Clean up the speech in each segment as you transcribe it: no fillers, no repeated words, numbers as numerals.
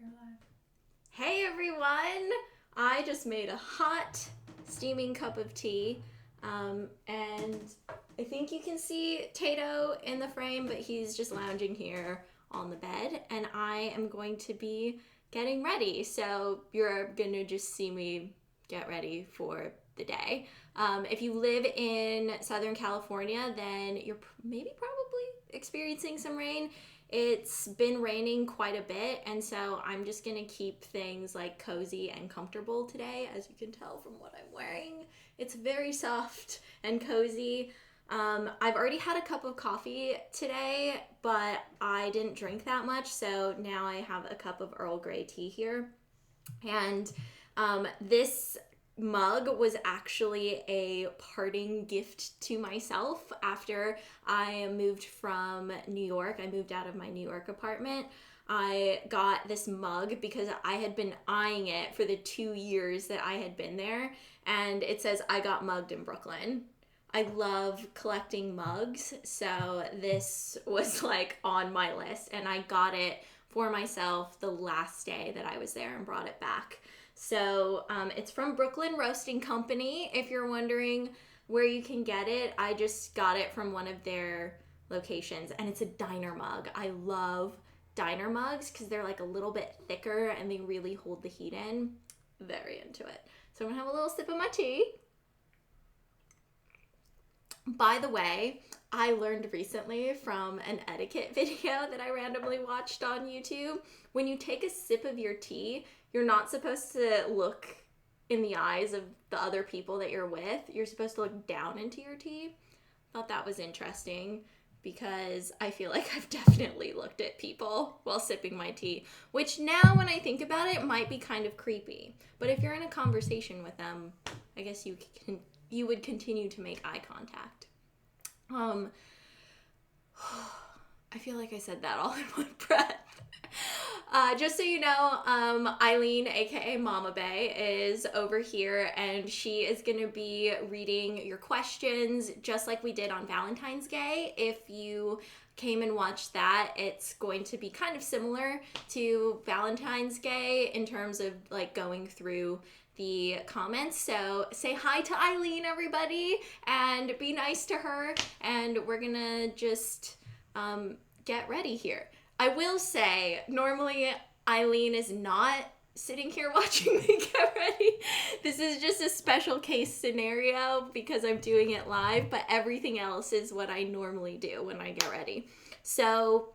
You're live. Hey everyone! I just made a hot, steaming cup of tea, and I think you can see Tato in the frame, but he's just lounging here on the bed, and I am going to be getting ready. So you're gonna just see me get ready for the day. If you live in Southern California, then you're maybe probably experiencing some rain. It's been raining quite a bit, and so I'm just gonna keep things like cozy and comfortable today. As you can tell from what I'm wearing, it's very soft and cozy. I've already had a cup of coffee today, but I didn't drink that much, so now I have a cup of Earl Grey tea here. And this mug was actually a parting gift to myself after I moved from New York. I moved out of my New York apartment. I got this mug because I had been eyeing it for the 2 years that I had been there, and it says I got mugged in Brooklyn. I love collecting mugs, so this was like on my list, and I got it for myself the last day that I was there and brought it back. So it's from Brooklyn Roasting Company. If you're wondering where you can get it, I just got it from one of their locations, and it's a diner mug. I love diner mugs because they're like a little bit thicker and they really hold the heat in. Very into it. So I'm gonna have a little sip of my tea. By the way, I learned recently from an etiquette video that I randomly watched on YouTube. When you take a sip of your tea, you're not supposed to look in the eyes of the other people that you're with. You're supposed to look down into your tea. Thought that was interesting because I feel like I've definitely looked at people while sipping my tea, which now when I think about it might be kind of creepy. But if you're in a conversation with them, I guess you would continue to make eye contact. I feel like I said that all in one breath. Just so you know, Eileen, aka Mama Bay, is over here, and she is going to be reading your questions just like we did on Valentine's Day. If you came and watched that, it's going to be kind of similar to Valentine's Day in terms of like going through the comments. So say hi to Eileen, everybody, and be nice to her, and we're gonna just get ready here. I will say, normally Eileen is not sitting here watching me get ready. This is just a special case scenario because I'm doing it live, but everything else is what I normally do when I get ready. So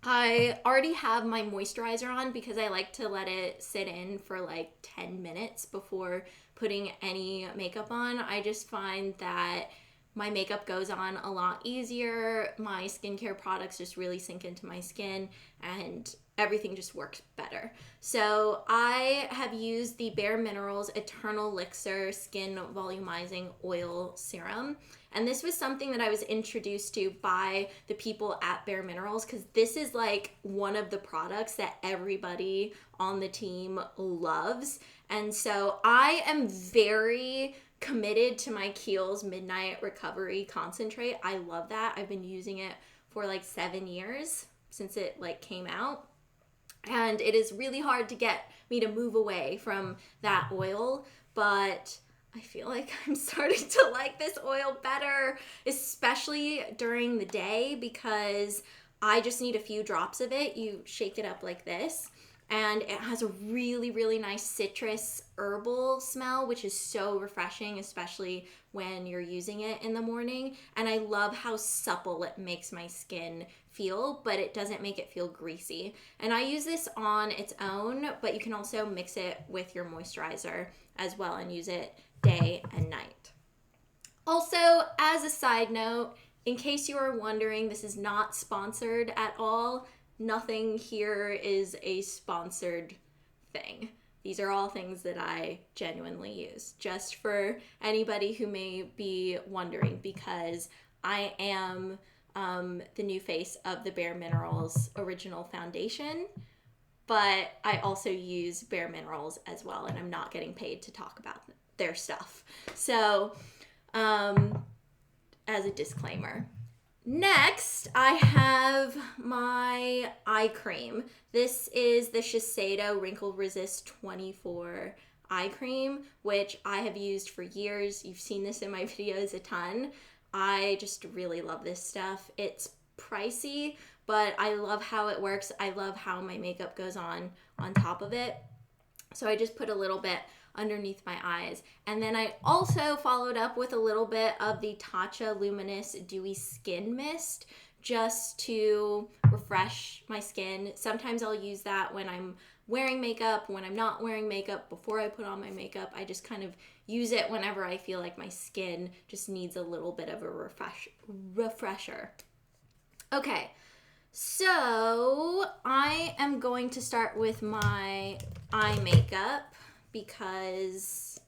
I already have my moisturizer on because I like to let it sit in for like 10 minutes before putting any makeup on. I just find that my makeup goes on a lot easier. My skincare products just really sink into my skin and everything just works better. So I have used the Bare Minerals Eternal Elixir Skin Volumizing Oil Serum. And this was something that I was introduced to by the people at Bare Minerals because this is like one of the products that everybody on the team loves. And so I am very committed to my Kiehl's Midnight Recovery Concentrate. I love that. I've been using it for like 7 years since it like came out. And it is really hard to get me to move away from that oil, but I feel like I'm starting to like this oil better, especially during the day because I just need a few drops of it. You shake it up like this, and it has a really, really nice citrus herbal smell, which is so refreshing, especially when you're using it in the morning. And I love how supple it makes my skin feel, but it doesn't make it feel greasy. And I use this on its own, but you can also mix it with your moisturizer as well and use it day and night. Also, as a side note, in case you are wondering, this is not sponsored at all. Nothing here is a sponsored thing. These are all things that I genuinely use, just for anybody who may be wondering, because I am the new face of the Bare Minerals Original Foundation, but I also use Bare Minerals as well, and I'm not getting paid to talk about their stuff. So, as a disclaimer. Next, I have my eye cream. This is the Shiseido Wrinkle Resist 24 eye cream, which I have used for years. You've seen this in my videos a ton. I just really love this stuff. It's pricey, but I love how it works. I love how my makeup goes on top of it. So I just put a little bit underneath my eyes. And then I also followed up with a little bit of the Tatcha Luminous Dewy Skin Mist just to refresh my skin. Sometimes I'll use that when I'm wearing makeup, when I'm not wearing makeup, before I put on my makeup. I just kind of use it whenever I feel like my skin just needs a little bit of a refresher. Okay, so I am going to start with my eye makeup because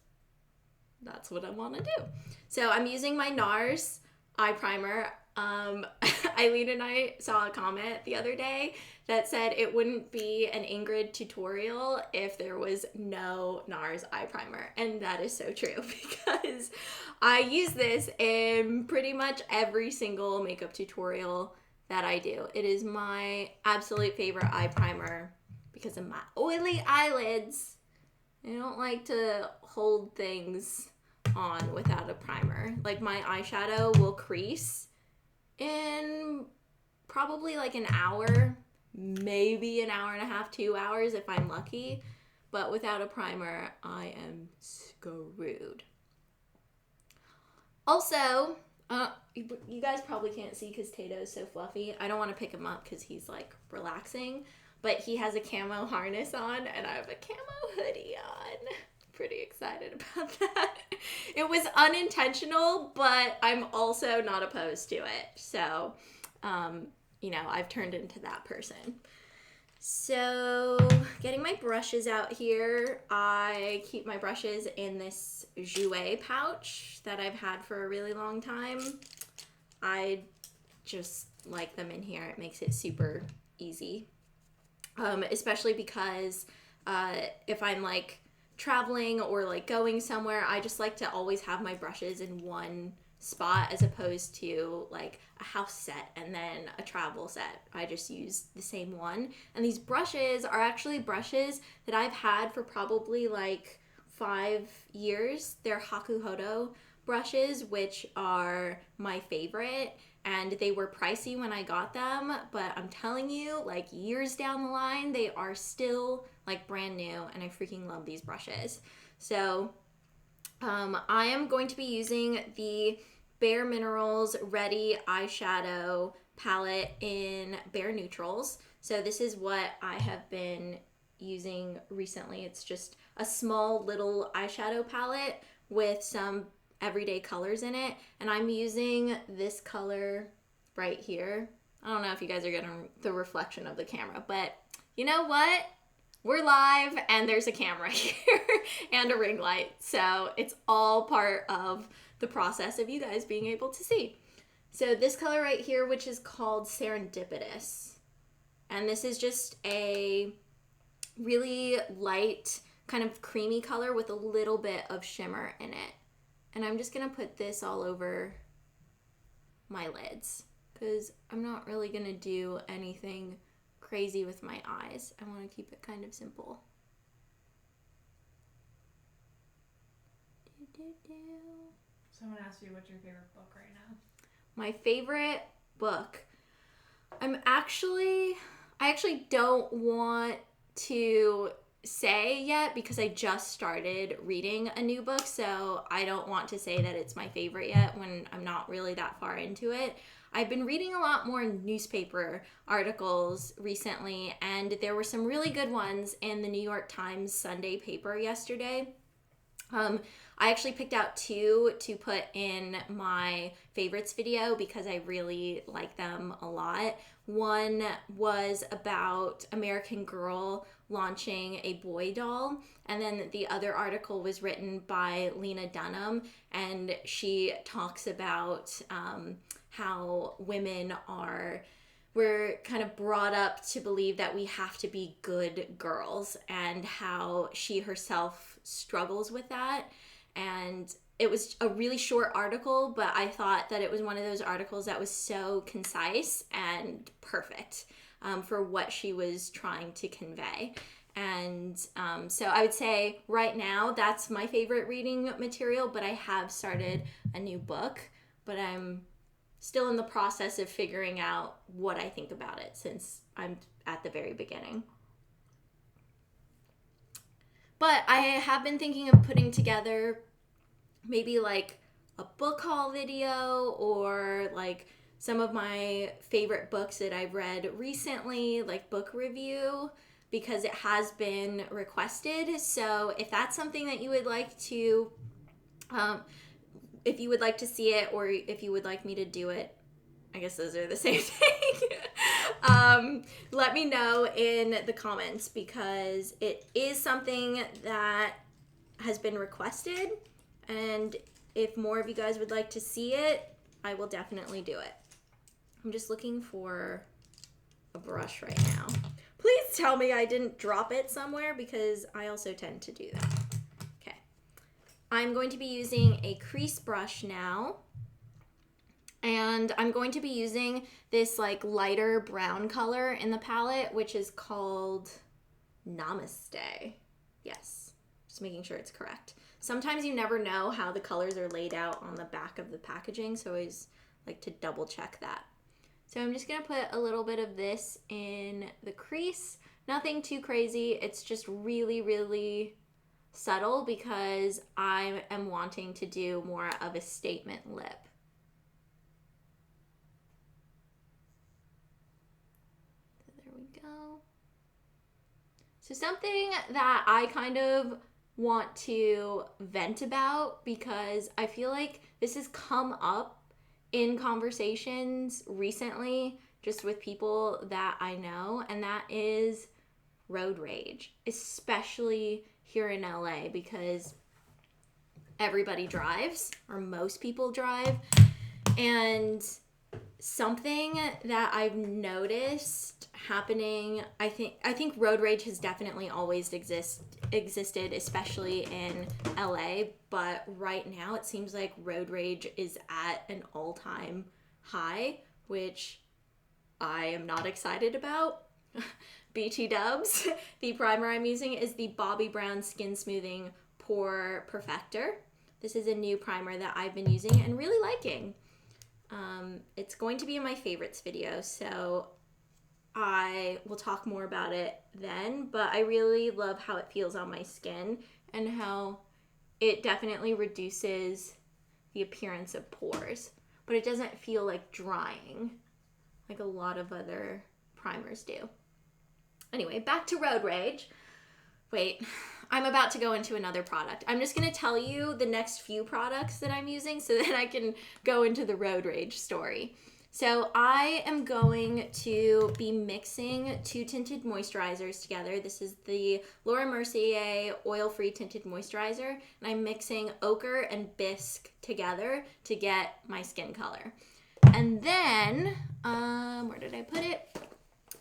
that's what I want to do. So I'm using my NARS eye primer. Eileen and I saw a comment the other day that said it wouldn't be an Ingrid tutorial if there was no NARS eye primer. And that is so true because I use this in pretty much every single makeup tutorial that I do. It is my absolute favorite eye primer because of my oily eyelids. I don't like to hold things on without a primer. Like my eyeshadow will crease in probably like an hour, maybe an hour and a half, 2 hours if I'm lucky. But without a primer, I am screwed. Also, you guys probably can't see because Tato is so fluffy. I don't want to pick him up because he's like relaxing. But he has a camo harness on and I have a camo hoodie on. Pretty excited about that. It was unintentional, but I'm also not opposed to it. So, I've turned into that person. So, getting my brushes out here. I keep my brushes in this Jouer pouch that I've had for a really long time. I just like them in here. It makes it super easy. Especially because if I'm like traveling or like going somewhere, I just like to always have my brushes in one spot as opposed to like a house set and then a travel set. I just use the same one. And these brushes are actually brushes that I've had for probably like 5 years. They're Hakuhodo brushes, which are my favorite. And they were pricey when I got them, but I'm telling you, like years down the line, they are still like brand new, and I freaking love these brushes. So I am going to be using the Bare Minerals Ready Eyeshadow Palette in Bare Neutrals. So this is what I have been using recently. It's just a small little eyeshadow palette with some everyday colors in it, and I'm using this color right here. I don't know if you guys are getting the reflection of the camera, but you know what? We're live and there's a camera here and a ring light, so it's all part of the process of you guys being able to see. So this color right here, which is called Serendipitous, and this is just a really light kind of creamy color with a little bit of shimmer in it. And I'm just going to put this all over my lids because I'm not really going to do anything crazy with my eyes. I want to keep it kind of simple. Someone asked you what's your favorite book right now. My favorite book. I actually don't want to say yet because I just started reading a new book, so I don't want to say that it's my favorite yet when I'm not really that far into it. I've been reading a lot more newspaper articles recently, and there were some really good ones in the New York Times Sunday paper yesterday. I actually picked out 2 to put in my favorites video because I really like them a lot. One was about American Girl launching a boy doll, and then the other article was written by Lena Dunham, and she talks about how women we're kind of brought up to believe that we have to be good girls, and how she herself struggles with that. And it was a really short article, but I thought that it was one of those articles that was so concise and perfect for what she was trying to convey. And so I would say right now that's my favorite reading material, but I have started a new book, but I'm still in the process of figuring out what I think about it since I'm at the very beginning. But I have been thinking of putting together maybe like a book haul video or like some of my favorite books that I've read recently, like book review, because it has been requested. So if that's something that you would like to, if you would like to see it, or if you would like me to do it, I guess those are the same thing. Let me know in the comments, because it is something that has been requested, and if more of you guys would like to see it, I will definitely do it. I'm just looking for a brush right now. Please tell me I didn't drop it somewhere, because I also tend to do that. Okay. I'm going to be using a crease brush now. And I'm going to be using this like lighter brown color in the palette, which is called Namaste. Yes, just making sure it's correct. Sometimes you never know how the colors are laid out on the back of the packaging, so I always like to double check that. So I'm just going to put a little bit of this in the crease. Nothing too crazy. It's just really, really subtle, because I am wanting to do more of a statement lip. Go. So something that I kind of want to vent about, because I feel like this has come up in conversations recently just with people that I know, and that is road rage, especially here in LA, because everybody drives, or most people drive, and something that I've noticed happening, I think road rage has definitely always existed, especially in LA, but right now it seems like road rage is at an all-time high, which I am not excited about. BT dubs. The primer I'm using is the Bobbi Brown Skin Smoothing Pore Perfector. This is a new primer that I've been using and really liking. It's going to be in my favorites video, so I will talk more about it then, but I really love how it feels on my skin and how it definitely reduces the appearance of pores, but it doesn't feel like drying like a lot of other primers do. Anyway, back to road rage. Wait, I'm about to go into another product. I'm just going to tell you the next few products that I'm using so that I can go into the road rage story. So I am going to be mixing two tinted moisturizers together. This is the Laura Mercier Oil-Free Tinted Moisturizer, and I'm mixing ochre and bisque together to get my skin color. And then, where did I put it?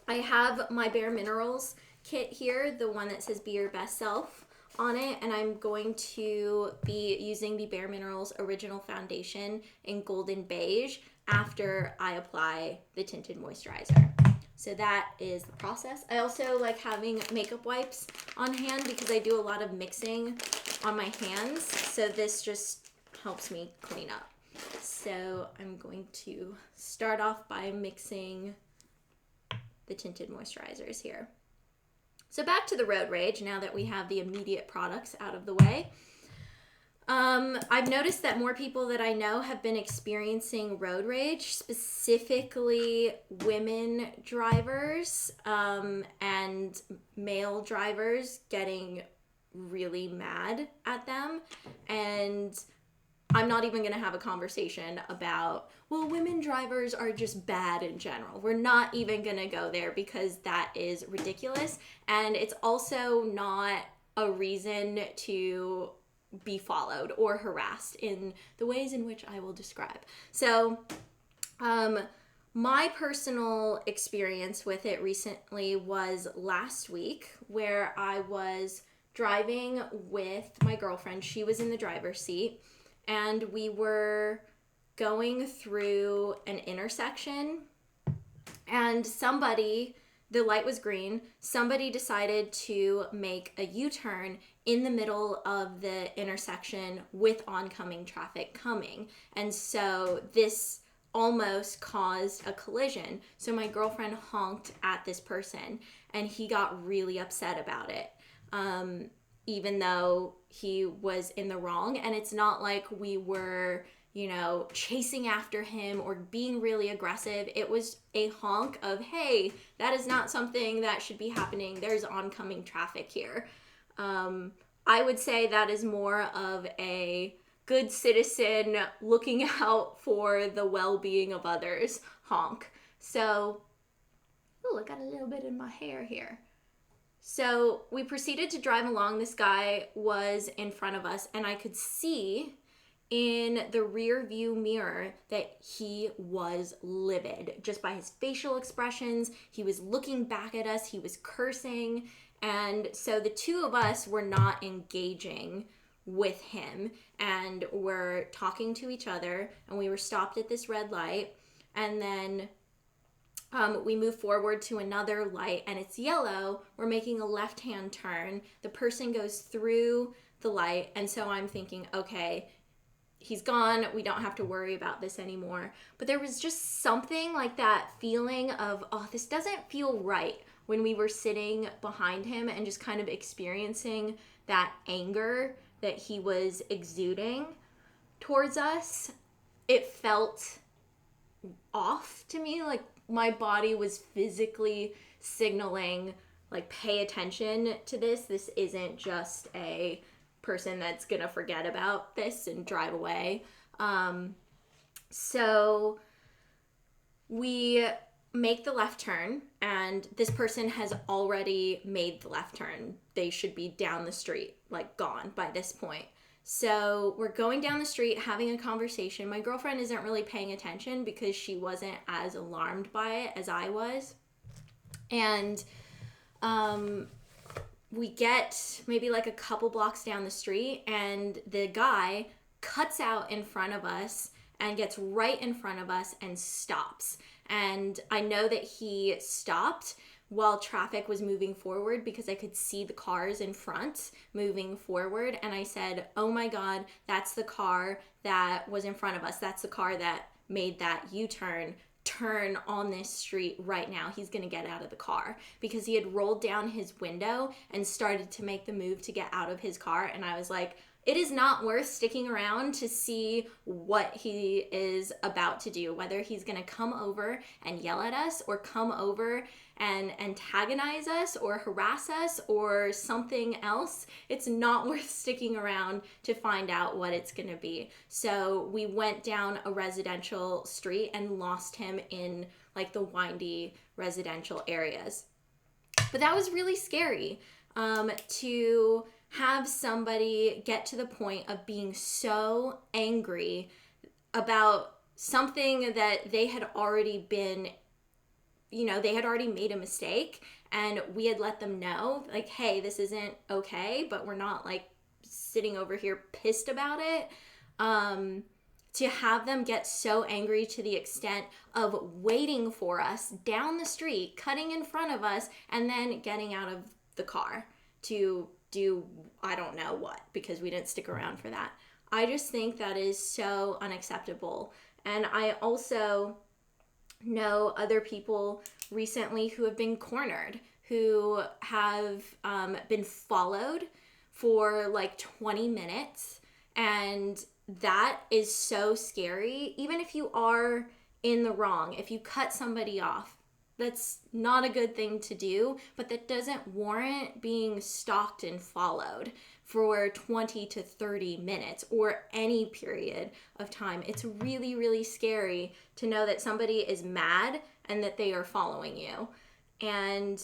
I have my Bare Minerals kit here, the one that says Be Your Best Self on it, and I'm going to be using the Bare Minerals Original Foundation in Golden Beige after I apply the tinted moisturizer. So that is the process. I also like having makeup wipes on hand because I do a lot of mixing on my hands, so this just helps me clean up. So I'm going to start off by mixing the tinted moisturizers here. So back to the road rage, now that we have the immediate products out of the way. I've noticed that more people that I know have been experiencing road rage, specifically women drivers and male drivers getting really mad at them. And I'm not even going to have a conversation about, well, women drivers are just bad in general. We're not even going to go there because that is ridiculous. And it's also not a reason to be followed or harassed in the ways in which I will describe. So, my personal experience with it recently was last week, where I was driving with my girlfriend. She was in the driver's seat. and we were going through an intersection, and the light was green, somebody decided to make a U-turn in the middle of the intersection with oncoming traffic coming. And so this almost caused a collision. So my girlfriend honked at this person, and he got really upset about it, even though he was in the wrong. And it's not like we were, chasing after him or being really aggressive. It was a honk of, hey, that is not something that should be happening. There's oncoming traffic here. I would say that is more of a good citizen looking out for the well-being of others honk. So, I got a little bit in my hair here. So we proceeded to drive along. This guy was in front of us, and I could see in the rear view mirror that he was livid just by his facial expressions. He was looking back at us, he was cursing, and so the two of us were not engaging with him, and we're talking to each other, and we were stopped at this red light, and then we move forward to another light, and it's yellow. We're making a left-hand turn. The person goes through the light, and so I'm thinking, okay, he's gone. We don't have to worry about this anymore. But there was just something like that feeling of, oh, this doesn't feel right, when we were sitting behind him and just kind of experiencing that anger that he was exuding towards us. It felt off to me, like my body was physically signaling, like, pay attention to this. This isn't just a person that's gonna forget about this and drive away. So we make the left turn, and this person has already made the left turn. They should be down the street, like gone by this point. So we're going down the street having a conversation. My girlfriend isn't really paying attention because she wasn't as alarmed by it as I was. And we get maybe like a couple blocks down the street, and the guy cuts out in front of us and gets right in front of us and stops. And I know that he stopped while traffic was moving forward because I could see the cars in front moving forward. And I said, oh my God, that's the car that was in front of us. That's the car that made that U-turn. Turn on this street right now. He's gonna get out of the car, because he had rolled down his window and started to make the move to get out of his car. And I was like, it is not worth sticking around to see what he is about to do, whether he's gonna come over and yell at us or come over and antagonize us or harass us or something else. It's not worth sticking around to find out what it's gonna be. So we went down a residential street and lost him in like the windy residential areas. But that was really scary, to have somebody get to the point of being so angry about something that they had already been, they had already made a mistake, and we had let them know, like, hey, this isn't okay, but we're not like sitting over here pissed about it. To have them get so angry to the extent of waiting for us down the street, cutting in front of us, and then getting out of the car to do I don't know what, because we didn't stick around for that. I just think that is so unacceptable. And I also know other people recently who have been cornered, who have been followed for like 20 minutes. And that is so scary. Even if you are in the wrong, if you cut somebody off, that's not a good thing to do, but that doesn't warrant being stalked and followed for 20 to 30 minutes or any period of time. It's really, really scary to know that somebody is mad and that they are following you. And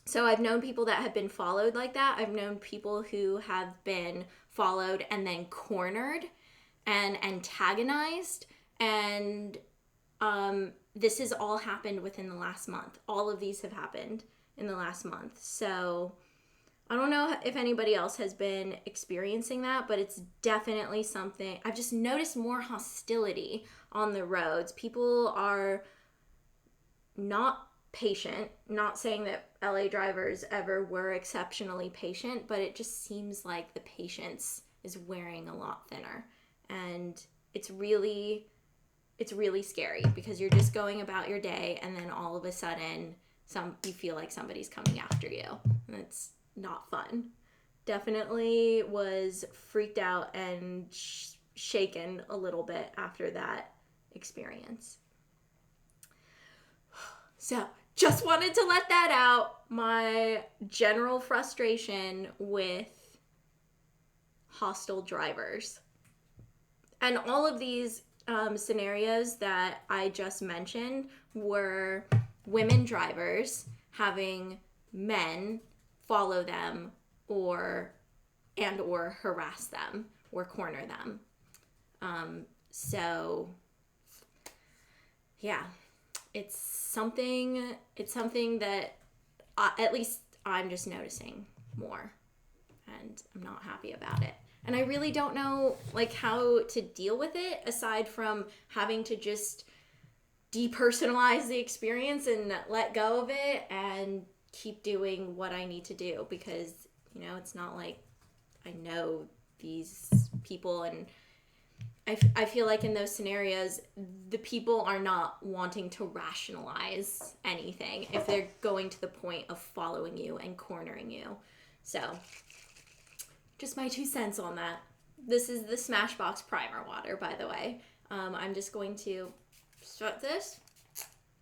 so I've known people that have been followed like that. I've known people who have been followed and then cornered and antagonized, and this has all happened within the last month. All of these have happened in the last month. So I don't know if anybody else has been experiencing that, but it's definitely something. I've just noticed more hostility on the roads. People are not patient. Not saying that LA drivers ever were exceptionally patient, but it just seems like the patience is wearing a lot thinner. And it's really scary because you're just going about your day and then all of a sudden you feel like somebody's coming after you. And it's not fun. Definitely was freaked out and shaken a little bit after that experience. So, just wanted to let that out. My general frustration with hostile drivers. And all of these scenarios that I just mentioned were women drivers having men follow them or harass them or corner them. So yeah, it's something that at least I'm just noticing more, and I'm not happy about it. And I really don't know like how to deal with it aside from having to just depersonalize the experience and let go of it and keep doing what I need to do, because it's not like I know these people, and I feel like in those scenarios the people are not wanting to rationalize anything if they're going to the point of following you and cornering you. So just my 2 cents on that. This is the Smashbox primer water, by the way. I'm just going to start this.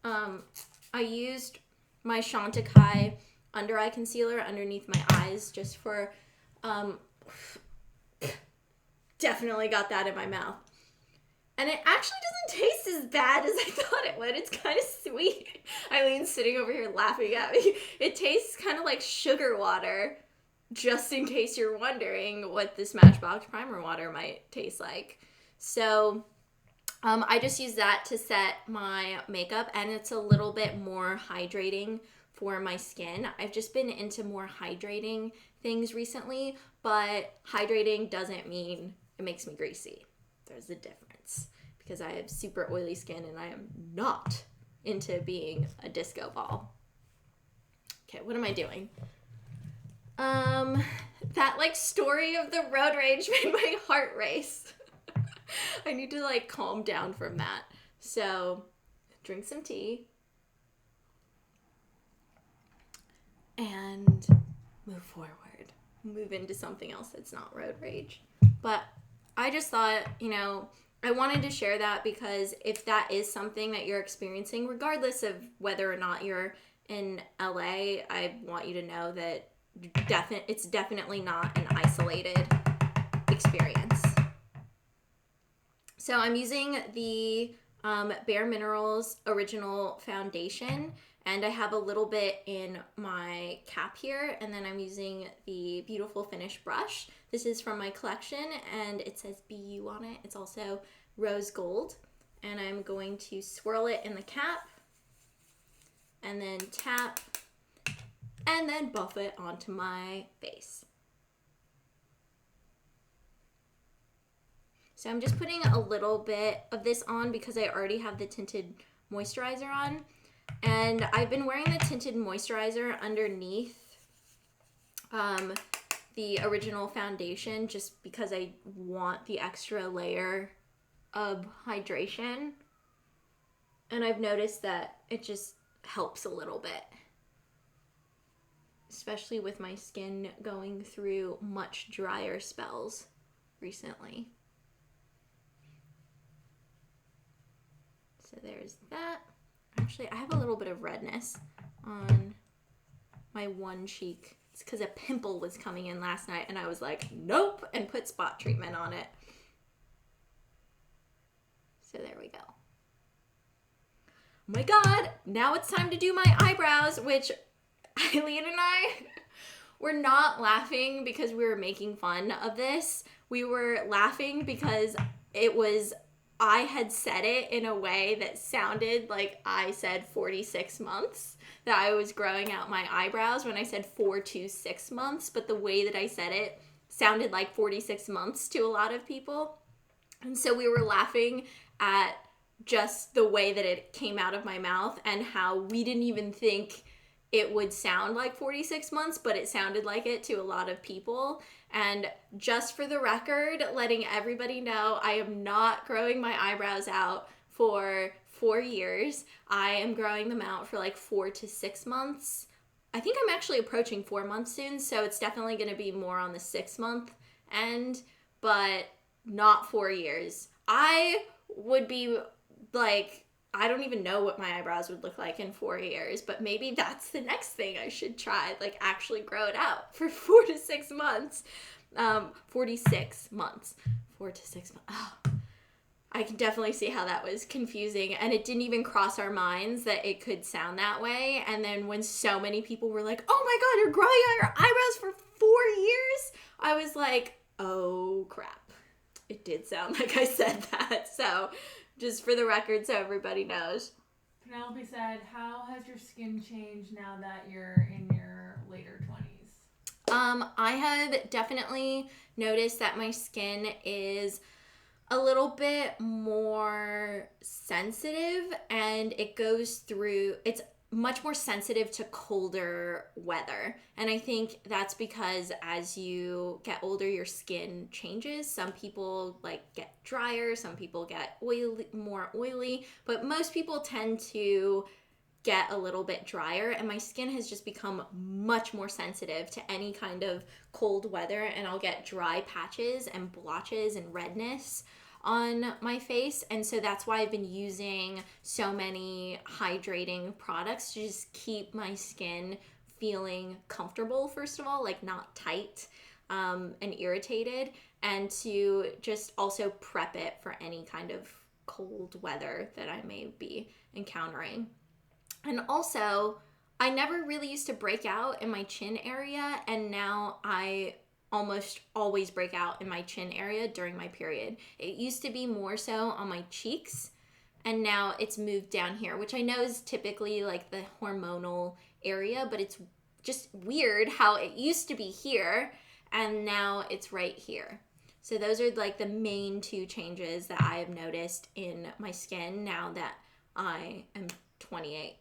I used my Chantecaille under eye concealer underneath my eyes just for, definitely got that in my mouth. And it actually doesn't taste as bad as I thought it would. It's kind of sweet. Eileen's sitting over here laughing at me. It tastes kind of like sugar water, just in case you're wondering what the Smashbox primer water might taste like. So I just use that to set my makeup, and it's a little bit more hydrating for my skin. I've just been into more hydrating things recently, but hydrating doesn't mean it makes me greasy. There's a difference, because I have super oily skin and I am not into being a disco ball. Okay, what am I doing? That like story of the road rage made my heart race. I need to like calm down from that. So, drink some tea and move forward. Move into something else that's not road rage. But I just thought, I wanted to share that, because if that is something that you're experiencing, regardless of whether or not you're in LA, I want you to know that it's definitely not an isolated experience. So I'm using the Bare Minerals Original Foundation, and I have a little bit in my cap here, and then I'm using the Beautiful Finish brush. This is from my collection, and it says BU on it. It's also rose gold, and I'm going to swirl it in the cap, and then tap, and then buff it onto my face. So I'm just putting a little bit of this on because I already have the tinted moisturizer on. And I've been wearing the tinted moisturizer underneath the original foundation just because I want the extra layer of hydration. And I've noticed that it just helps a little bit, especially with my skin going through much drier spells recently. So there's that. Actually, I have a little bit of redness on my one cheek. It's because a pimple was coming in last night, and I was like, nope, and put spot treatment on it. So there we go. Oh my God, now it's time to do my eyebrows, which Eileen and I were not laughing because we were making fun of this. We were laughing because it was I had said it in a way that sounded like I said 46 months, that I was growing out my eyebrows when I said 4 to 6 months, but the way that I said it sounded like 46 months to a lot of people. And so we were laughing at just the way that it came out of my mouth and how we didn't even think it would sound like 46 months, but it sounded like it to a lot of people. And just for the record, letting everybody know, I am not growing my eyebrows out for 4 years. I am growing them out for like 4 to 6 months. I think I'm actually approaching 4 months soon, so it's definitely going to be more on the 6 month end, but not 4 years. I would be like, I don't even know what my eyebrows would look like in 4 years, but maybe that's the next thing I should try, like actually grow it out for 4 to 6 months. 46 months. 4 to 6 months. Oh, I can definitely see how that was confusing, and it didn't even cross our minds that it could sound that way. And then when so many people were like, oh my God, you're growing out your eyebrows for 4 years, I was like, oh crap. It did sound like I said that. So just for the record, so everybody knows. Penelope said, how has your skin changed now that you're in your later 20s? I have definitely noticed that my skin is a little bit more sensitive, and it's much more sensitive to colder weather. And I think that's because as you get older, your skin changes. Some people like get drier, some people get more oily, but most people tend to get a little bit drier, and my skin has just become much more sensitive to any kind of cold weather, and I'll get dry patches and blotches and redness on my face. And so that's why I've been using so many hydrating products to just keep my skin feeling comfortable, first of all, like not tight and irritated, and to just also prep it for any kind of cold weather that I may be encountering. And also, I never really used to break out in my chin area, and now I almost always break out in my chin area during my period. It used to be more so on my cheeks, and now it's moved down here, which I know is typically like the hormonal area, but it's just weird how it used to be here and now it's right here. So those are like the main two changes that I have noticed in my skin now that I am 28.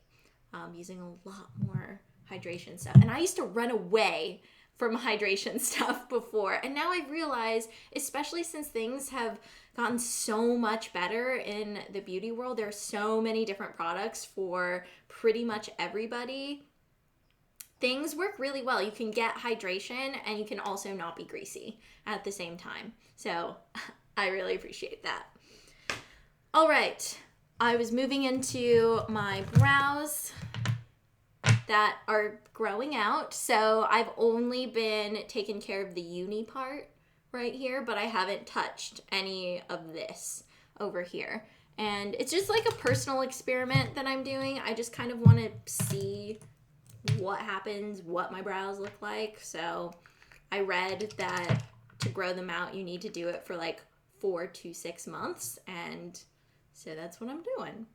Using a lot more hydration stuff. And I used to run away from hydration stuff before. And now I realize, especially since things have gotten so much better in the beauty world, there are so many different products for pretty much everybody. Things work really well. You can get hydration and you can also not be greasy at the same time. So I really appreciate that. All right. I was moving into my brows that are growing out. So I've only been taking care of the uni part right here, but I haven't touched any of this over here. And it's just like a personal experiment that I'm doing. I just kind of want to see what happens, what my brows look like. So I read that to grow them out, you need to do it for like 4 to 6 months. And so that's what I'm doing.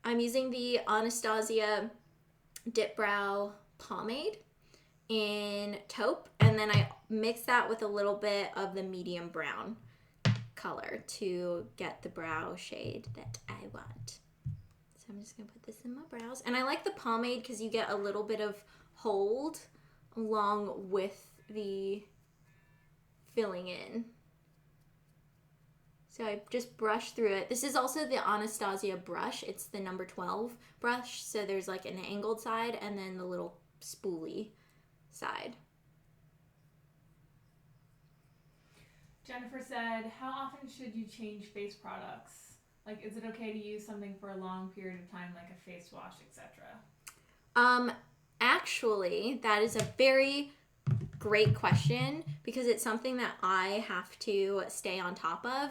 I'm using the Anastasia Dip Brow Pomade in taupe, and then I mix that with a little bit of the medium brown color to get the brow shade that I want. So I'm just going to put this in my brows. And I like the pomade because you get a little bit of hold along with the filling in. So I just brush through it. This is also the Anastasia brush. It's the number 12 brush. So there's like an angled side and then the little spoolie side. Jennifer said, how often should you change face products? Like, is it okay to use something for a long period of time, like a face wash, etc.? Actually, that is a very great question because it's something that I have to stay on top of.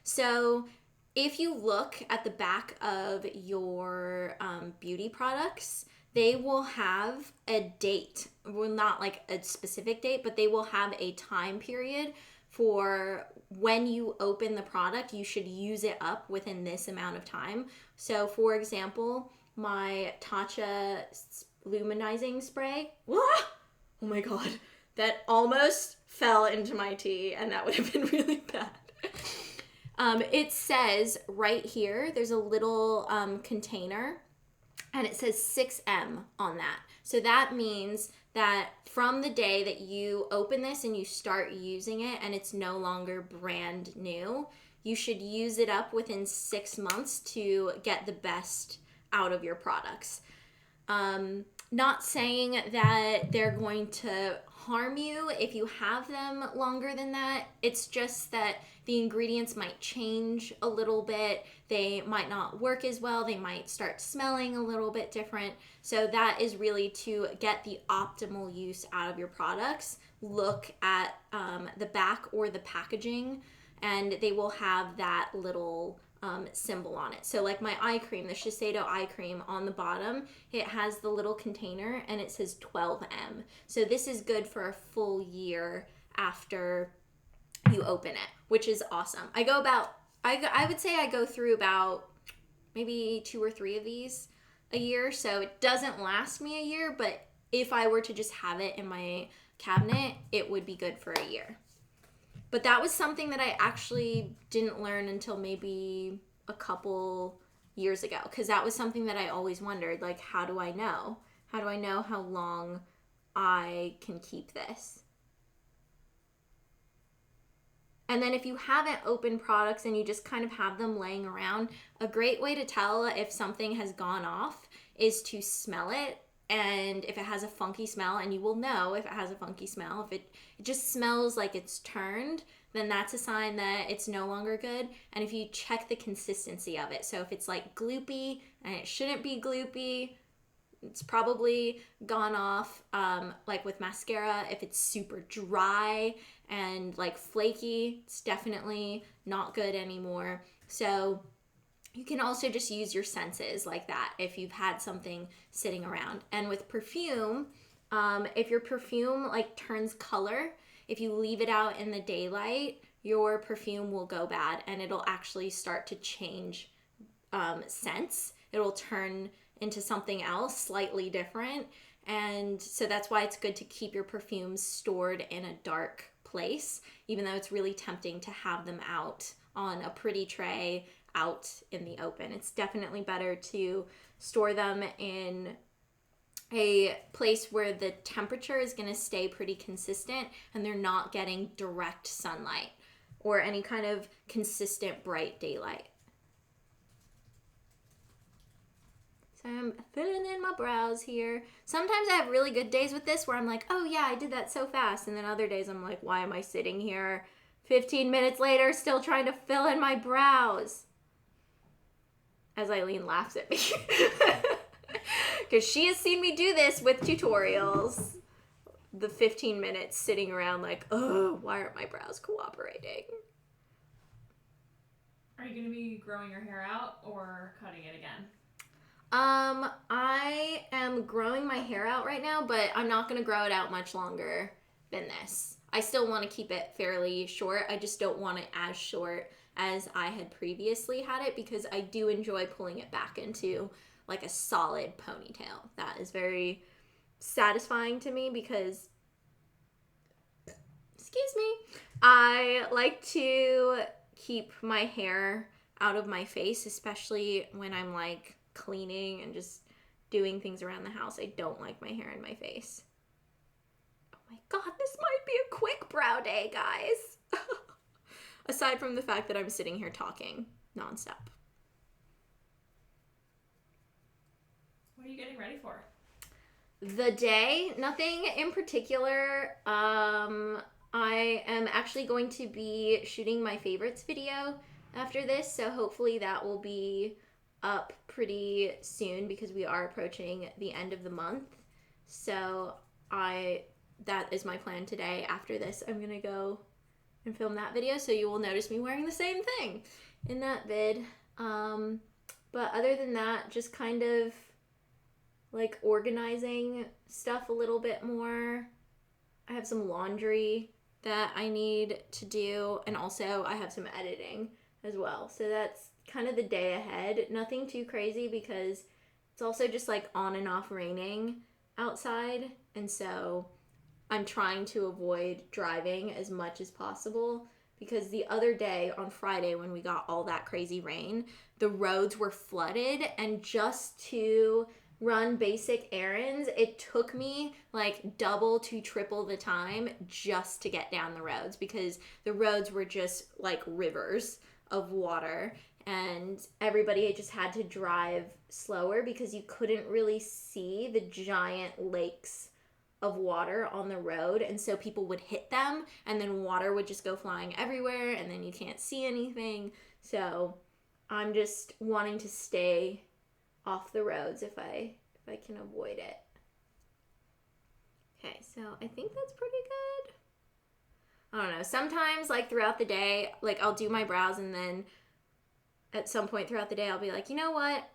So if you look at the back of your beauty products, they will have a date. Well, not like a specific date, but they will have a time period for when you open the product, you should use it up within this amount of time. So for example, my Tatcha luminizing spray, oh my god, that almost fell into my tea, and that would have been really bad. It says right here, there's a little container, and it says 6M on that. So that means that from the day that you open this and you start using it and it's no longer brand new, you should use it up within 6 months to get the best out of your products. Not saying that they're going to harm you if you have them longer than that. It's just that the ingredients might change a little bit. They might not work as well. They might start smelling a little bit different. So that is really to get the optimal use out of your products. Look at the back or the packaging, and they will have that little symbol on it. So like my eye cream, the Shiseido eye cream, on the bottom, it has the little container and it says 12M. So this is good for a full year after you open it, which is awesome. I would say I go through about maybe 2 or 3 of these a year. So it doesn't last me a year, but if I were to just have it in my cabinet, it would be good for a year. But that was something that I actually didn't learn until maybe a couple years ago, because that was something that I always wondered, like, how do I know? How do I know how long I can keep this? And then if you haven't opened products and you just kind of have them laying around, a great way to tell if something has gone off is to smell it. And if it has a funky smell, and you will know if it has a funky smell, if it just smells like it's turned, then that's a sign that it's no longer good. And if you check the consistency of it, so if it's like gloopy and it shouldn't be gloopy, it's probably gone off. Like with mascara, if it's super dry and like flaky, it's definitely not good anymore. So you can also just use your senses like that if you've had something sitting around. And with perfume, if your perfume like turns color, if you leave it out in the daylight, your perfume will go bad and it'll actually start to change scents. It'll turn into something else slightly different. And so that's why it's good to keep your perfumes stored in a dark place, even though it's really tempting to have them out on a pretty tray out in the open. It's definitely better to store them in a place where the temperature is going to stay pretty consistent and they're not getting direct sunlight or any kind of consistent bright daylight. So I'm filling in my brows here. Sometimes I have really good days with this where I'm like, oh yeah, I did that so fast. And then other days I'm like, why am I sitting here 15 minutes later still trying to fill in my brows? As Eileen laughs at me. Because she has seen me do this with tutorials. The 15 minutes sitting around like, oh, why aren't my brows cooperating? Are you going to be growing your hair out or cutting it again? I am growing my hair out right now, but I'm not going to grow it out much longer than this. I still want to keep it fairly short. I just don't want it as short as I had previously had it, because I do enjoy pulling it back into like a solid ponytail. That is very satisfying to me because, excuse me, I like to keep my hair out of my face, especially when I'm like cleaning and just doing things around the house. I don't like my hair in my face. Oh my god, this might be a quick brow day, guys. Aside from the fact that I'm sitting here talking nonstop. What are you getting ready for? The day, nothing in particular. I am actually going to be shooting my favorites video after this, so hopefully that will be up pretty soon because we are approaching the end of the month. So that is my plan today. After this, I'm gonna go and film that video, so you will notice me wearing the same thing in that vid. But other than that, just kind of like organizing stuff a little bit more. I have some laundry that I need to do, and also I have some editing as well. So that's kind of the day ahead. Nothing too crazy because it's also just like on and off raining outside, and so I'm trying to avoid driving as much as possible because the other day on Friday when we got all that crazy rain, the roads were flooded, and just to run basic errands, it took me like double to triple the time just to get down the roads because the roads were just like rivers of water, and everybody just had to drive slower because you couldn't really see the giant lakes of water on the road, and so people would hit them and then water would just go flying everywhere and then you can't see anything. So I'm just wanting to stay off the roads if I can avoid it. Okay, so I think that's pretty good. I don't know. Sometimes like throughout the day, like I'll do my brows and then at some point throughout the day I'll be like, you know what?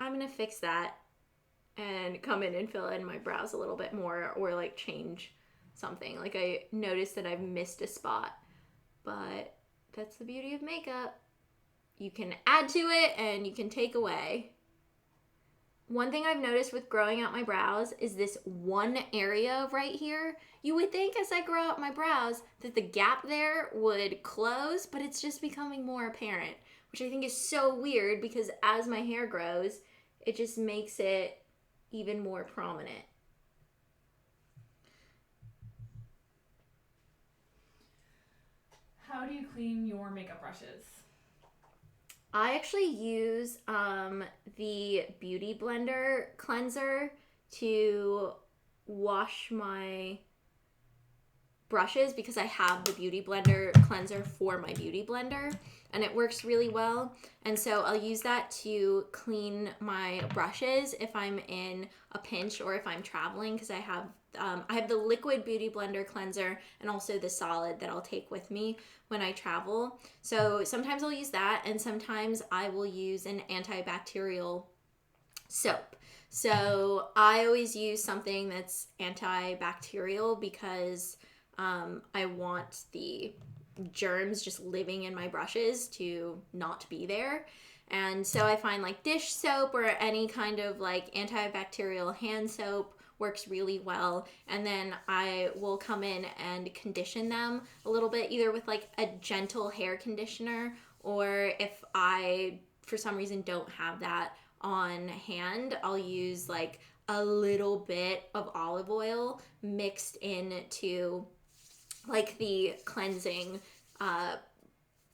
I'm going to fix that and come in and fill in my brows a little bit more or like change something. Like I noticed that I've missed a spot, but that's the beauty of makeup. You can add to it and you can take away. One thing I've noticed with growing out my brows is this one area right here. You would think as I grow out my brows that the gap there would close, but it's just becoming more apparent, which I think is so weird because as my hair grows, it just makes it even more prominent. How do you clean your makeup brushes? I actually use the Beauty Blender cleanser to wash my brushes because I have the Beauty Blender cleanser for my Beauty Blender and it works really well. And so I'll use that to clean my brushes if I'm in a pinch or if I'm traveling because I have the liquid Beauty Blender cleanser and also the solid that I'll take with me when I travel. So sometimes I'll use that and sometimes I will use an antibacterial soap. So I always use something that's antibacterial because I want the germs just living in my brushes to not be there. And so I find like dish soap or any kind of like antibacterial hand soap works really well. And then I will come in and condition them a little bit, either with like a gentle hair conditioner, or if I for some reason don't have that on hand, I'll use like a little bit of olive oil mixed into like the cleansing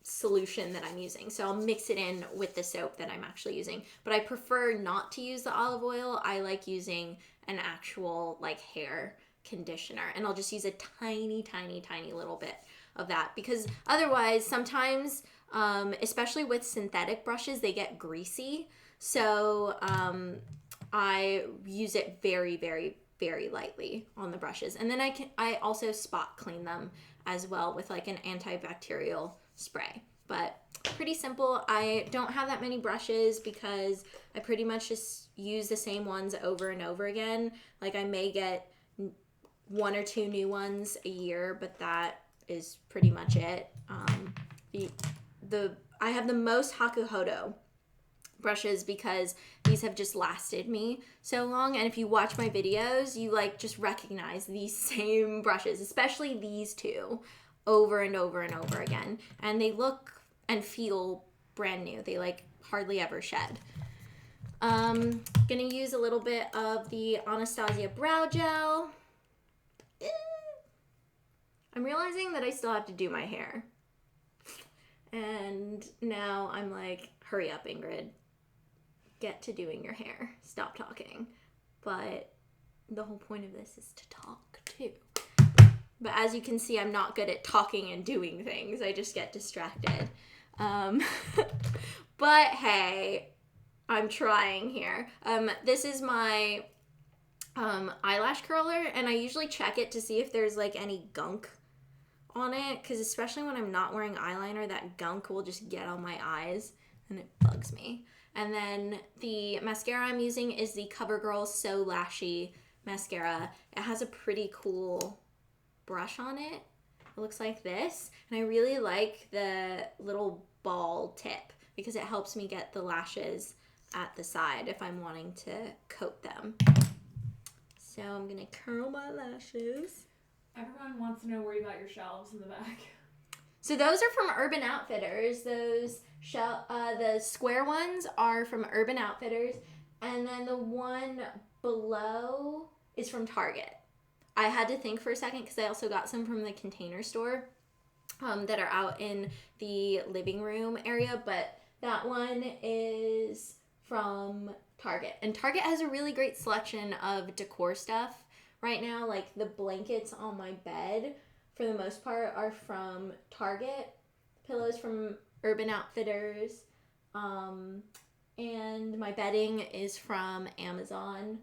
solution that I'm using. So I'll mix it in with the soap that I'm actually using. But I prefer not to use the olive oil. I like using an actual like hair conditioner. And I'll just use a tiny, tiny, tiny little bit of that. Because otherwise, sometimes, especially with synthetic brushes, they get greasy. So I use it very, very, very lightly on the brushes. And then I also spot clean them as well with like an antibacterial spray. But pretty simple. I don't have that many brushes because I pretty much just use the same ones over and over again. Like I may get 1 or 2 new ones a year, but that is pretty much it. I have the most Hakuhodo brushes because these have just lasted me so long, and if you watch my videos you like just recognize these same brushes, especially these two, over and over and over again, and they look and feel brand new. They like hardly ever shed. Gonna use a little bit of the Anastasia brow gel. I'm realizing that I still have to do my hair, and now I'm like, hurry up, Ingrid. Get to doing your hair. Stop talking. But the whole point of this is to talk too. But as you can see, I'm not good at talking and doing things. I just get distracted. But hey, I'm trying here. This is my eyelash curler, and I usually check it to see if there's like any gunk on it, because especially when I'm not wearing eyeliner, that gunk will just get on my eyes and it bugs me. And then the mascara I'm using is the CoverGirl So Lashy mascara. It has a pretty cool brush on it. It looks like this. And I really like the little ball tip because it helps me get the lashes at the side if I'm wanting to coat them. So I'm going to curl my lashes. Everyone wants to know where you got your shelves in the back. So those are from Urban Outfitters. Those the square ones are from Urban Outfitters. And then the one below is from Target. I had to think for a second because I also got some from the Container Store that are out in the living room area. But that one is from Target. And Target has a really great selection of decor stuff right now. Like the blankets on my bed, for the most part, are from Target. Pillows from Urban Outfitters. And my bedding is from Amazon.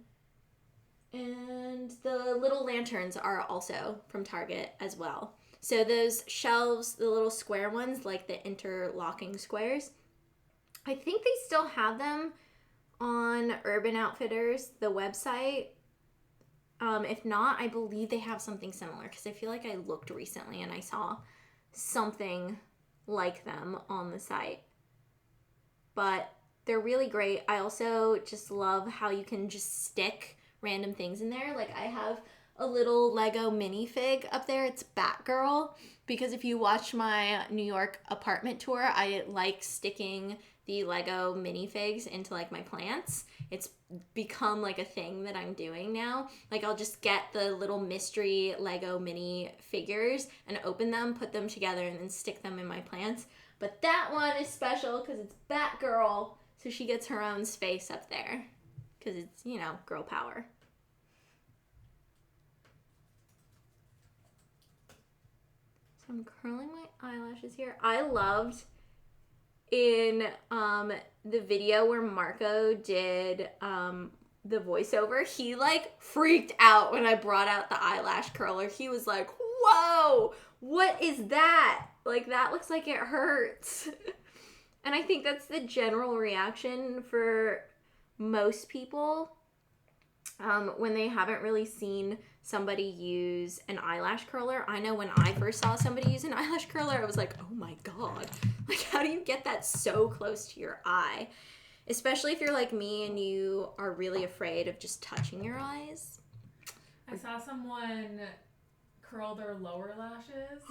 And the little lanterns are also from Target as well. So those shelves, the little square ones, like the interlocking squares, I think they still have them on Urban Outfitters, the website. If not, I believe they have something similar because I feel like I looked recently and I saw something like them on the site. But they're really great. I also just love how you can just stick random things in there. Like I have a little Lego minifig up there. It's Batgirl because if you watch my New York apartment tour, I like sticking the Lego minifigs into like my plants. It's become like a thing that I'm doing now. Like I'll just get the little mystery Lego mini figures and open them, put them together, and then stick them in my plants. But that one is special because it's Batgirl, so she gets her own space up there because it's, you know, girl power. So I'm curling my eyelashes here. I loved in the video where Marco did the voiceover, he like freaked out when I brought out the eyelash curler. He was like, whoa, what is that? Like, that looks like it hurts. And I think that's the general reaction for most people when they haven't really seen somebody use an eyelash curler. I know when I first saw somebody use an eyelash curler, I was like, oh my God. Like, how do you get that so close to your eye? Especially if you're like me and you are really afraid of just touching your eyes. I saw someone curl their lower lashes.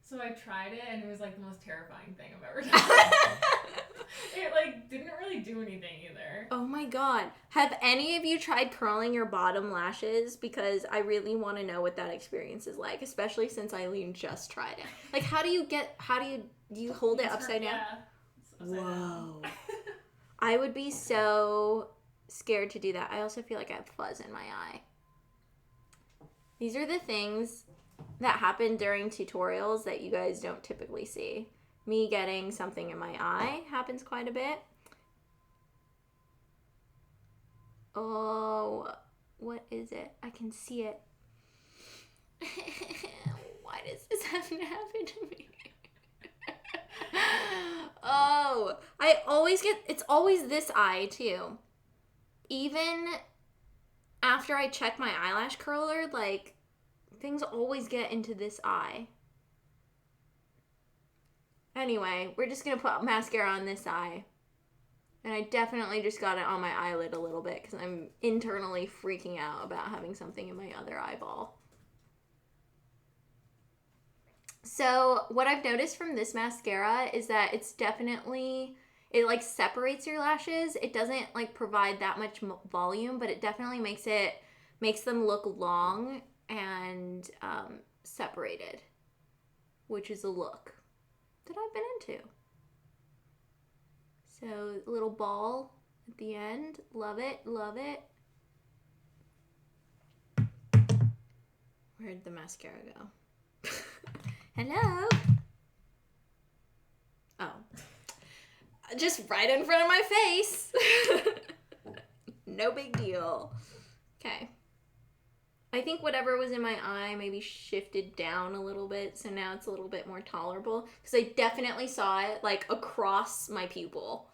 So I tried it and it was like the most terrifying thing I've ever done. It like didn't really do anything either. Oh my God. Have any of you tried curling your bottom lashes? Because I really want to know what that experience is like, especially since Eileen just tried it. Like, do you hold it upside down? Yeah. Upside Whoa. down. I would be so scared to do that. I also feel like I have fuzz in my eye. These are the things that happen during tutorials that you guys don't typically see. Me getting something in my eye happens quite a bit. Oh, what is it? I can see it. Why does this have to happen to me? Oh, it's always this eye too. Even after I check my eyelash curler, like, things always get into this eye. Anyway, we're just gonna put mascara on this eye. And I definitely just got it on my eyelid a little bit because I'm internally freaking out about having something in my other eyeball. So what I've noticed from this mascara is that it like separates your lashes. It doesn't like provide that much volume, but it definitely makes them look long and separated, which is a look that I've been into. So a little ball at the end. Love it, love it. Where'd the mascara go? Hello? Oh. Just right in front of my face. No big deal. Okay. I think whatever was in my eye maybe shifted down a little bit, so now it's a little bit more tolerable. Because I definitely saw it, like, across my pupil.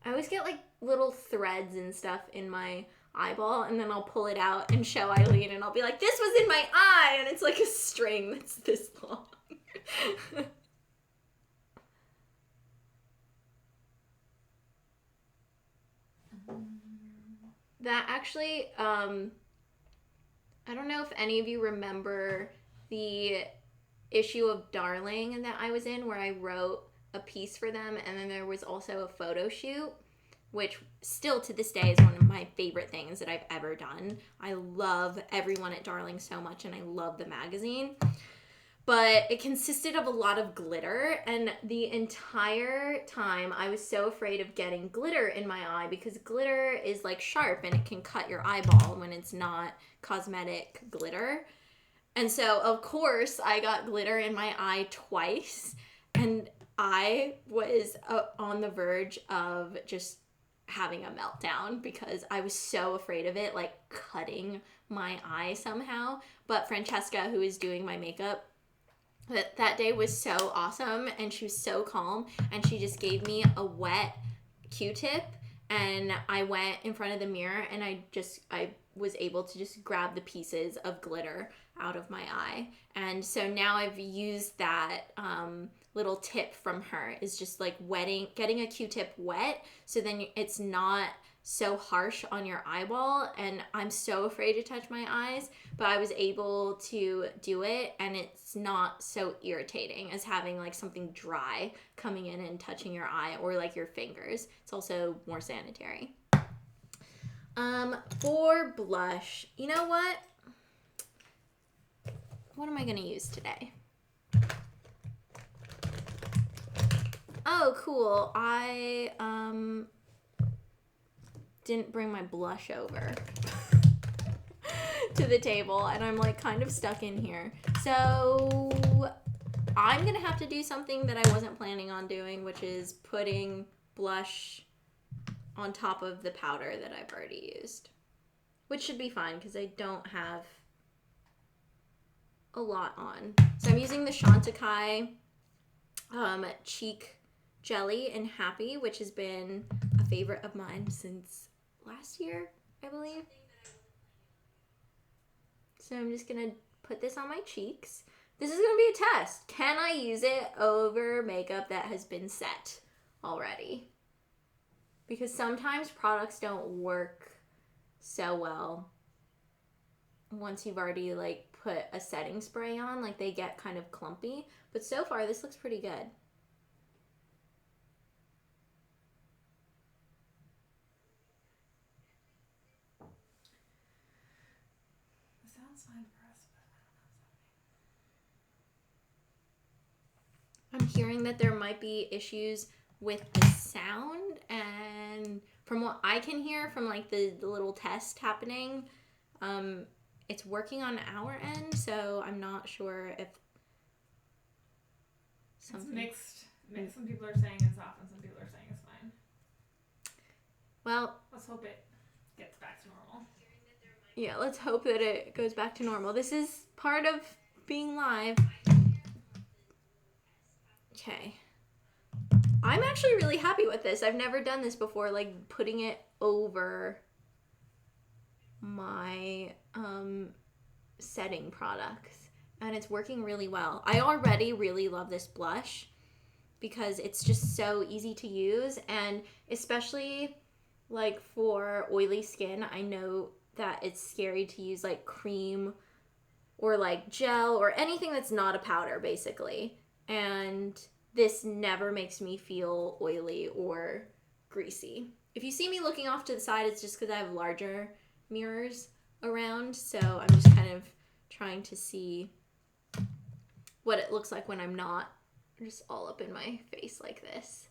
I always get, like, little threads and stuff in my eyeball, and then I'll pull it out and show Eileen, and I'll be like, this was in my eye, and it's like a string that's this long. That actually, I don't know if any of you remember the issue of Darling that I was in where I wrote a piece for them, and then there was also a photo shoot, which still to this day is one of my favorite things that I've ever done. I love everyone at Darling so much, and I love the magazine. But it consisted of a lot of glitter, and the entire time I was so afraid of getting glitter in my eye because glitter is like sharp and it can cut your eyeball when it's not cosmetic glitter. And so, of course, I got glitter in my eye twice, and I was on the verge of just having a meltdown because I was so afraid of it, like, cutting my eye somehow. But Francesca, who is doing my makeup, that day was so awesome, and she was so calm, and she just gave me a wet Q-tip, and I went in front of the mirror, and I was able to just grab the pieces of glitter out of my eye. And so now I've used that little tip from her, is just like getting a Q-tip wet, so then it's not so harsh on your eyeball. And I'm so afraid to touch my eyes, but I was able to do it, and it's not so irritating as having like something dry coming in and touching your eye or like your fingers. It's also more sanitary. For blush, you know what? What am I gonna use today? Oh, cool. I didn't bring my blush over to the table, and I'm like kind of stuck in here. So I'm gonna have to do something that I wasn't planning on doing, which is putting blush on top of the powder that I've already used, which should be fine because I don't have a lot on. So I'm using the Chantecaille cheek jelly in Happy, which has been a favorite of mine since last year, I believe. So I'm just gonna put this on my cheeks. This is gonna be a test. Can I use it over makeup that has been set already? Because sometimes products don't work so well once you've already like put a setting spray on. Like they get kind of clumpy. But so far this looks pretty good. It sounds fine for us, but I don't know what's happening. I'm hearing that there might be issues with the sound, and from what I can hear from like the little test happening, it's working on our end, so I'm not sure if something... It's mixed. Some people are saying it's off and some people are saying it's fine. Well, let's hope it gets back to normal. Yeah, let's hope that it goes back to normal. This is part of being live. Okay. I'm actually really happy with this. I've never done this before, like putting it over my setting products, and it's working really well. I already really love this blush because it's just so easy to use, and especially like for oily skin, I know that it's scary to use like cream or like gel or anything that's not a powder basically, and this never makes me feel oily or greasy. If you see me looking off to the side, it's just because I have larger mirrors around, so I'm just kind of trying to see what it looks like when I'm not just all up in my face like this.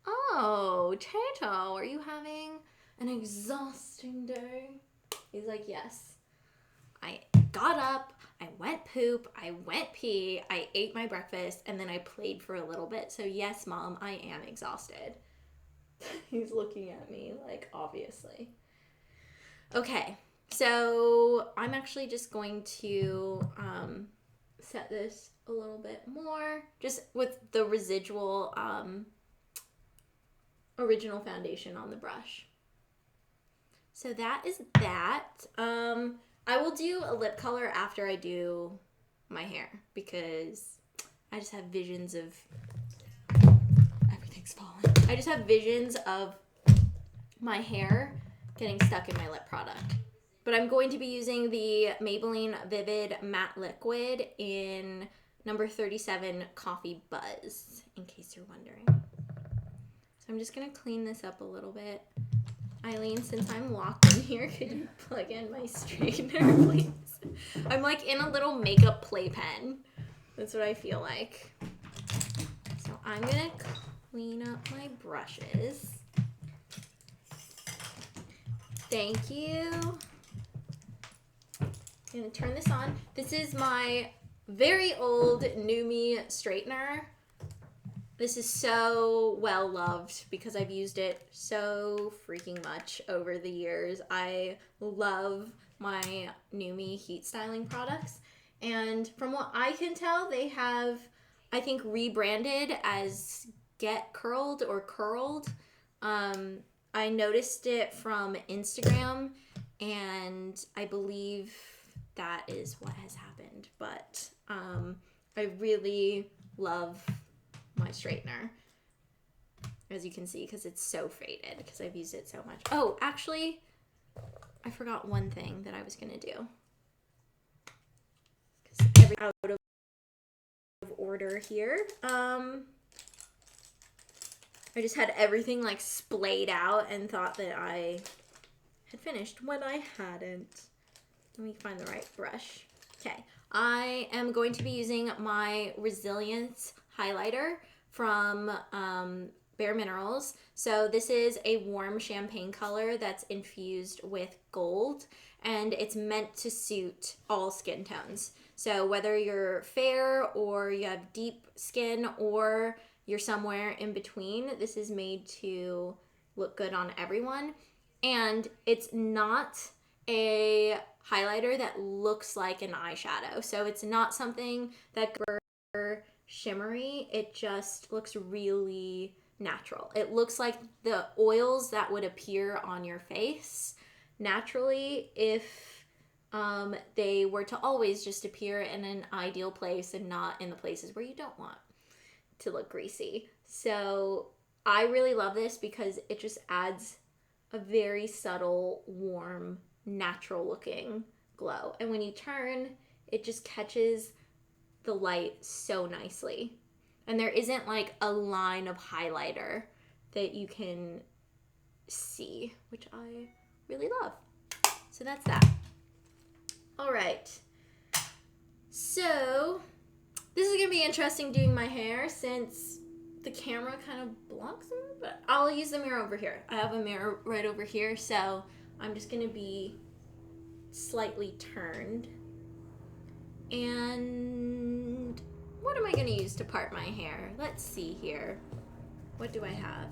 Oh, Tato, are you having an exhausting day? He's like, yes. I got up, I went poop, I went pee, I ate my breakfast, and then I played for a little bit. So yes, Mom, I am exhausted. He's looking at me like, obviously. Okay, so I'm actually just going to set this a little bit more, just with the residual original foundation on the brush. So that is that. I will do a lip color after I do my hair because I just have visions of everything's falling. I just have visions of my hair getting stuck in my lip product. But I'm going to be using the Maybelline Vivid Matte Liquid in number 37 Coffee Buzz, in case you're wondering. So I'm just going to clean this up a little bit. Eileen, since I'm locked in here, could you plug in my straightener, please? I'm like in a little makeup playpen. That's what I feel like. So I'm going to clean up my brushes. Thank you. I'm going to turn this on. This is my very old NuMe straightener. This is so well loved because I've used it so freaking much over the years. I love my NuMe heat styling products. And from what I can tell, they have, I think, rebranded as Get Curled or Curled. I noticed it from Instagram, and I believe that is what has happened. But I really love my straightener, as you can see, because it's so faded because I've used it so much. Oh, actually, I forgot one thing that I was going to do. Because every out of order here. I just had everything like splayed out and thought that I had finished when I hadn't. Let me find the right brush. Okay, I am going to be using my Resilience highlighter from Bare Minerals. So this is a warm champagne color that's infused with gold, and it's meant to suit all skin tones. So whether you're fair or you have deep skin or you're somewhere in between, this is made to look good on everyone. And it's not a highlighter that looks like an eyeshadow. So it's not something that shimmery. It just looks really natural. It looks like the oils that would appear on your face naturally if they were to always just appear in an ideal place and not in the places where you don't want to look greasy. So I really love this because it just adds a very subtle, warm, natural looking glow. And when you turn, it just catches the light so nicely. And there isn't like a line of highlighter that you can see, which I really love. So that's that. All right. So this is gonna be interesting doing my hair since the camera kind of blocks me, but I'll use the mirror over here. I have a mirror right over here, so I'm just gonna be slightly turned. And what am I gonna use to part my hair? Let's see here. What do I have?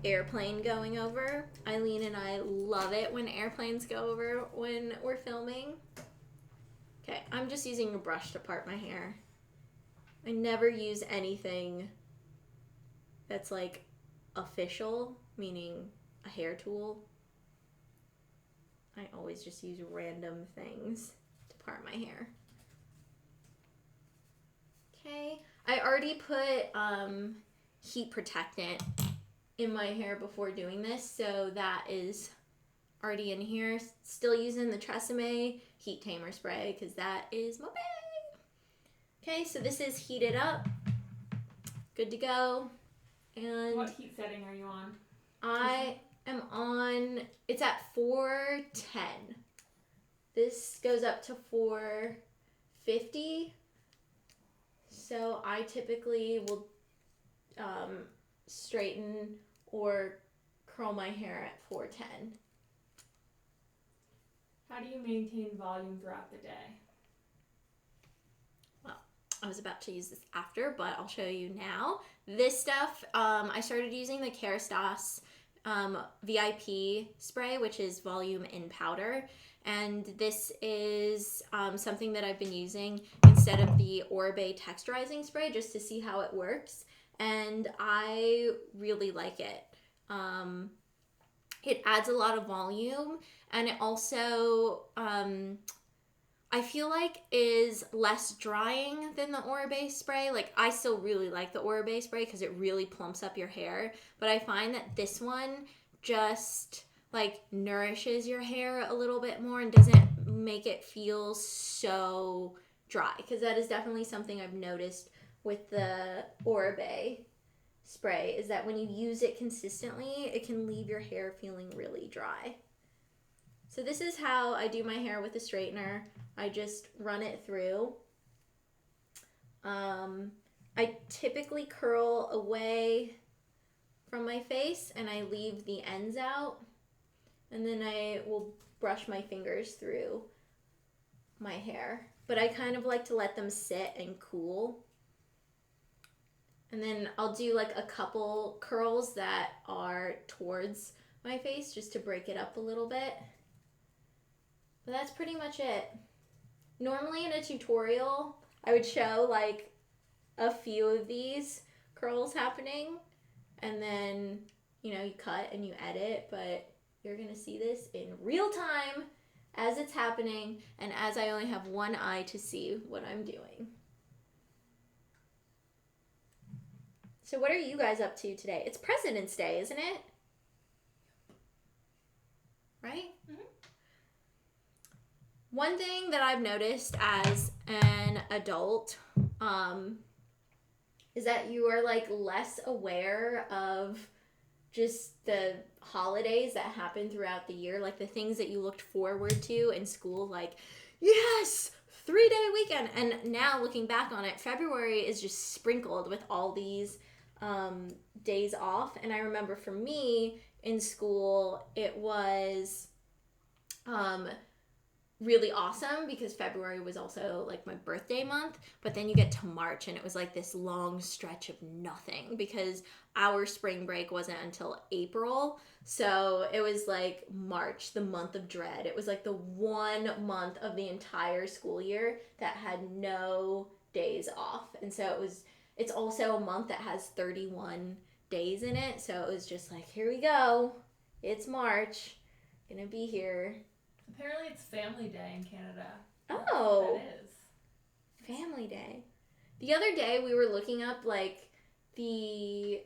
Airplane going over. Eileen and I love it when airplanes go over when we're filming. Okay, I'm just using a brush to part my hair. I never use anything that's like official, meaning a hair tool. I always just use random things to part my hair. Okay, I already put heat protectant in my hair before doing this, so that is already in here. Still using the Tresemme Heat Tamer spray because that is my bag. Okay, so this is heated up. Good to go. And what heat setting are you on? I am on, it's at 410. This goes up to 450. So I typically will straighten or curl my hair at 410. How do you maintain volume throughout the day? Well, I was about to use this after, but I'll show you now. This stuff, I started using the Kerastase VIP spray, which is volume in powder. And this is something that I've been using instead of the Oribe texturizing spray just to see how it works. and I really like it. It adds a lot of volume, and it also I feel like is less drying than the Oribe spray. Like, I still really like the Oribe spray because it really plumps up your hair, but I find that this one just like nourishes your hair a little bit more and doesn't make it feel so dry, because that is definitely something I've noticed with the Oribe spray, is that when you use it consistently, it can leave your hair feeling really dry. So this is how I do my hair with a straightener. I just run it through. I typically curl away from my face and I leave the ends out. And then I will brush my fingers through my hair. But I kind of like to let them sit and cool. And then I'll do like a couple curls that are towards my face just to break it up a little bit. But that's pretty much it. Normally in a tutorial, I would show like a few of these curls happening, and then, you know, you cut and you edit, but you're gonna see this in real time as it's happening and as I only have one eye to see what I'm doing. So what are you guys up to today? It's President's Day, isn't it? Right? Mm-hmm. One thing that I've noticed as an adult is that you are like less aware of just the holidays that happen throughout the year, like the things that you looked forward to in school, like, yes, 3-day weekend. And now looking back on it, February is just sprinkled with all these days off. And I remember for me in school, it was really awesome because February was also like my birthday month, but then you get to March and it was like this long stretch of nothing because our spring break wasn't until April. So it was like March, the month of dread. It was like the one month of the entire school year that had no days off. And so it's also a month that has 31 days in it. So it was just like, here we go. It's March. Gonna be here. Apparently it's Family Day in Canada. Oh. That is. Family Day. The other day we were looking up like the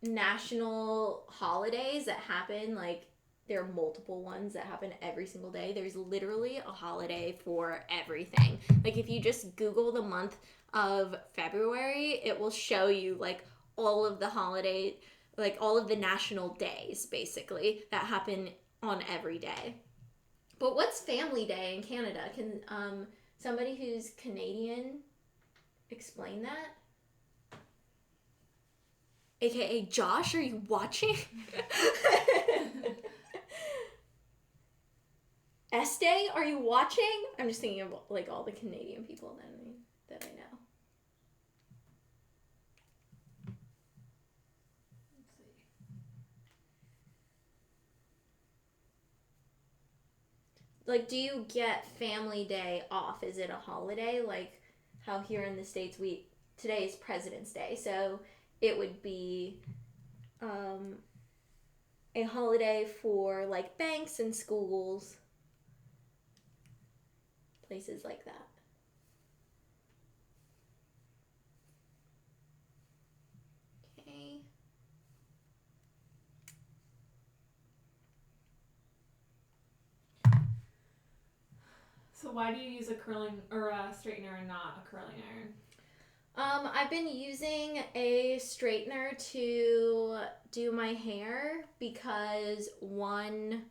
national holidays that happen. Like, there are multiple ones that happen every single day. There's literally a holiday for everything. Like, if you just Google the month of February, it will show you like all of the holiday, like all of the national days basically that happen on every day. But what's Family Day in Canada? Can somebody who's Canadian explain that? AKA Josh, are you watching? Este, are you watching? I'm just thinking of like all the Canadian people that I know. Like, do you get Family Day off? Is it a holiday? Like how here in the States today is President's Day, so it would be a holiday for like banks and schools, places like that. Okay. So why do you use a curling or a straightener and not a curling iron? I've been using a straightener to do my hair because, one,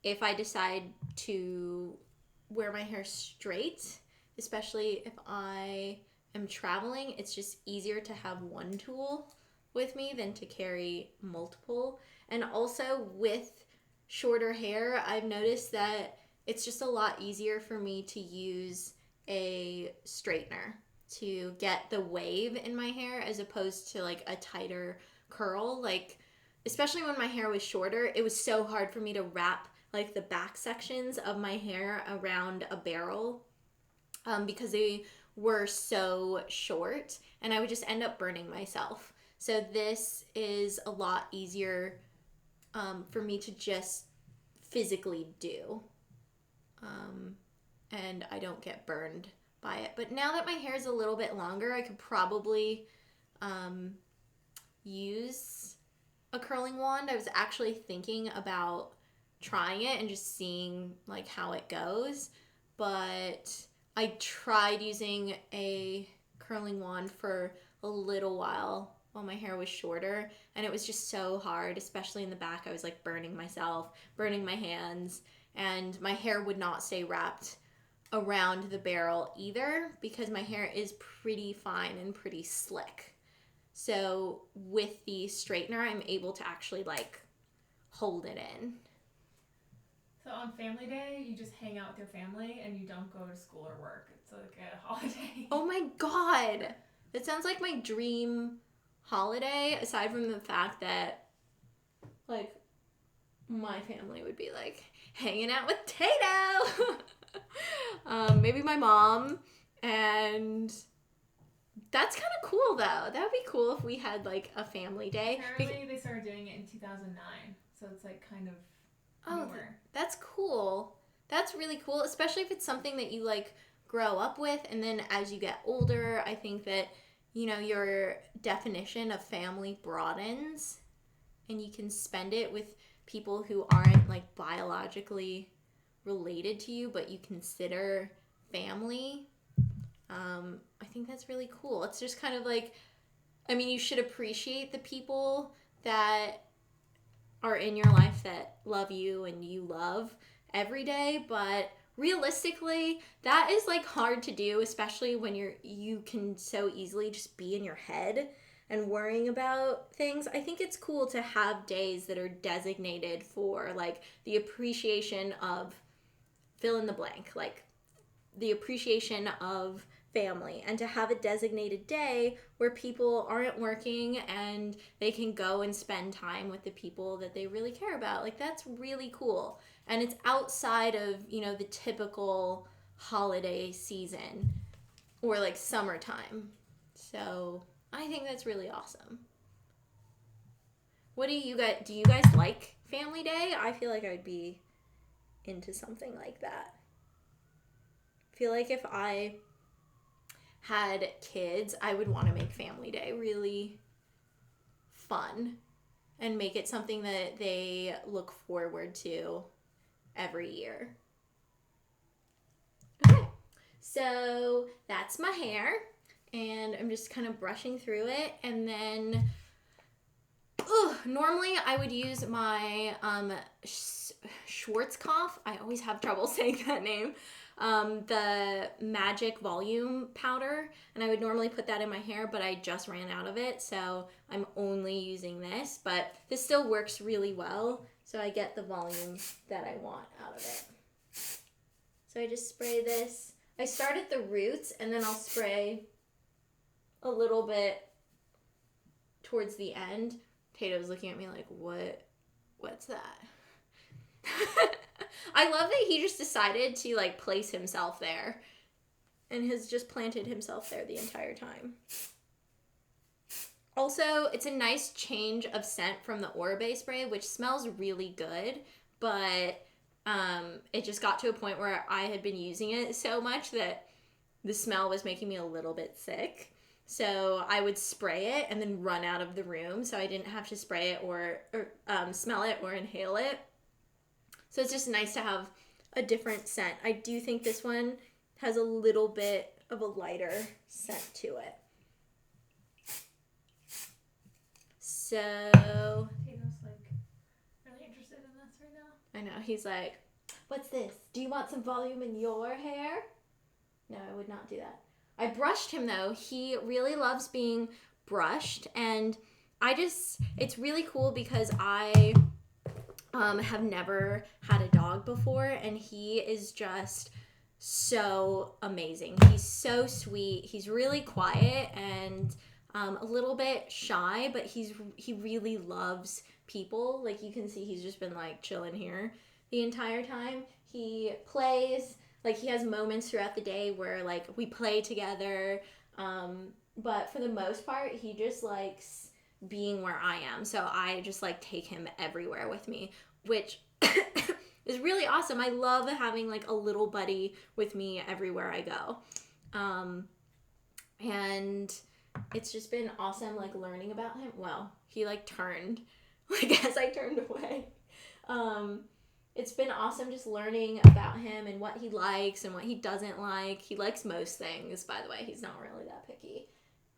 if I decide to wear my hair straight, especially if I am traveling, it's just easier to have one tool with me than to carry multiple. And also with shorter hair, I've noticed that it's just a lot easier for me to use a straightener to get the wave in my hair as opposed to like a tighter curl. Like, especially when my hair was shorter, it was so hard for me to wrap like the back sections of my hair around a barrel because they were so short, and I would just end up burning myself. So this is a lot easier for me to just physically do. And I don't get burned by it. But now that my hair is a little bit longer, I could probably use a curling wand. I was actually thinking about trying it and just seeing like how it goes. But I tried using a curling wand for a little while my hair was shorter, and it was just so hard, especially in the back. I was like burning myself, burning my hands, and my hair would not stay wrapped around the barrel either because my hair is pretty fine and pretty slick. So with the straightener, I'm able to actually like hold it in. So on family day, you just hang out with your family and you don't go to school or work. It's like a holiday. Oh my God. That sounds like my dream holiday, aside from the fact that like my family would be like hanging out with Tato. Maybe my mom, and that's kind of cool though. That would be cool if we had like a family day. Apparently they started doing it in 2009, so it's like kind of newer. That's cool. That's really cool, especially if it's something that you like grow up with, and then as you get older, I think that you know your definition of family broadens, and you can spend it with people who aren't like biologically related to you, but you consider family. I think that's really cool. It's just kind of like, I mean, you should appreciate the people that are in your life that love you and you love every day, but realistically, that is like hard to do, especially when you can so easily just be in your head and worrying about things. I think it's cool to have days that are designated for like the appreciation of fill in the blank, like the appreciation of family, and to have a designated day where people aren't working and they can go and spend time with the people that they really care about. Like that's really cool. And it's outside of, you know, the typical holiday season or like summertime. So I think that's really awesome. What do you guys like Family Day? I feel like I would be into something like that. I feel like if I had kids, I would want to make Family Day really fun and make it something that they look forward to every year. Okay, so that's my hair, and I'm just kind of brushing through it, and then normally I would use my Schwarzkopf. I always have trouble saying that name. The Magic Volume Powder, and I would normally put that in my hair, but I just ran out of it, so I'm only using this, but this still works really well, so I get the volume that I want out of it. So I just spray this. I start at the roots, and then I'll spray a little bit towards the end. Tato's looking at me like, what's that? I love that he just decided to like place himself there and has just planted himself there the entire time. Also, it's a nice change of scent from the Oribe spray, which smells really good, but it just got to a point where I had been using it so much that the smell was making me a little bit sick. So I would spray it and then run out of the room, so I didn't have to spray it or smell it or inhale it. So it's just nice to have a different scent. I do think this one has a little bit of a lighter scent to it. So Tato's like really interested in this right now. I know, he's like, what's this? Do you want some volume in your hair? No, I would not do that. I brushed him though. He really loves being brushed, and it's really cool because I have never had a dog before, and he is just so amazing. He's so sweet. He's really quiet and a little bit shy, but he really loves people. Like you can see he's just been like chilling here the entire time. He plays, like he has moments throughout the day where like we play together, but for the most part he just likes being where I am. So I just like take him everywhere with me, which is really awesome. I love having like a little buddy with me everywhere I go. And it's just been awesome like learning about him. Well, he like turned like as I turned away. It's been awesome just learning about him and what he likes and what he doesn't like. He likes most things, by the way. He's not really that picky.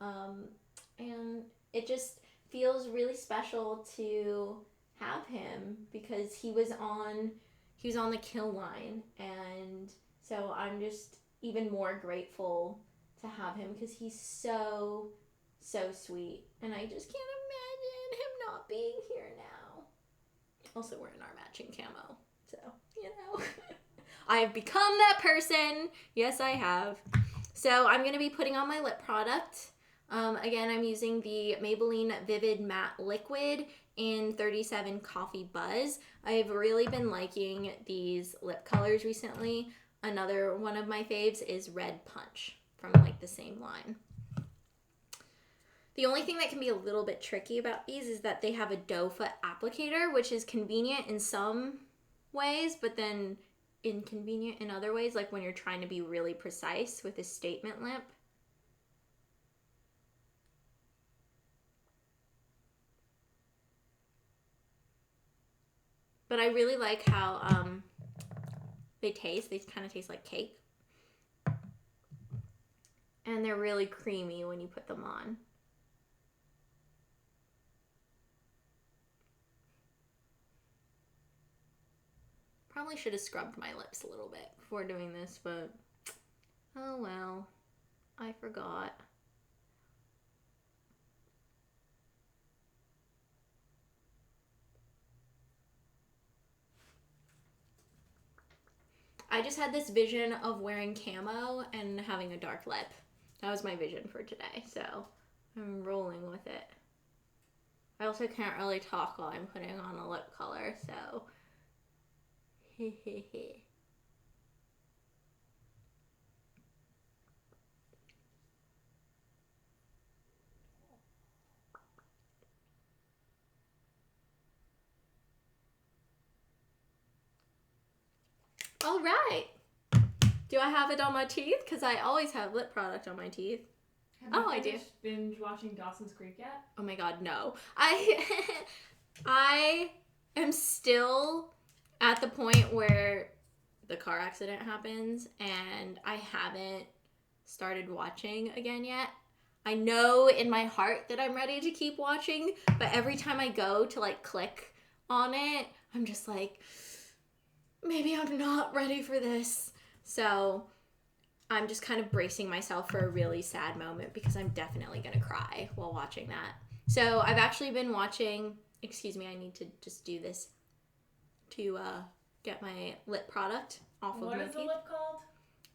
And it just feels really special to have him because he was on the kill line, and so I'm just even more grateful to have him because he's so sweet, and I just can't imagine him not being here now. Also, we're in our matching camo, so I have become that person. Yes, I have. So I'm gonna be putting on my lip product. Again, I'm using the Maybelline Vivid Matte Liquid in 37 Coffee Buzz. I've really been liking these lip colors recently. Another one of my faves is Red Punch from like the same line. The only thing that can be a little bit tricky about these is that they have a doe foot applicator, which is convenient in some ways, but then inconvenient in other ways, like when you're trying to be really precise with a statement lip. But I really like how they taste. They kind of taste like cake. And they're really creamy when you put them on. Probably should have scrubbed my lips a little bit before doing this, but oh well. I forgot. I just had this vision of wearing camo and having a dark lip. That was my vision for today, so I'm rolling with it. I also can't really talk while I'm putting on a lip color, so hehehe. All right. Do I have it on my teeth? Because I always have lip product on my teeth. I do. Binge watching Dawson's Creek yet? Oh my god, no. I am still at the point where the car accident happens and I haven't started watching again yet. I know in my heart that I'm ready to keep watching, but every time I go to like click on it, I'm just like, maybe I'm not ready for this. So I'm just kind of bracing myself for a really sad moment because I'm definitely going to cry while watching that. So I've actually been watching, excuse me, I need to just do this to get my lip product off of my teeth. What is the lip called?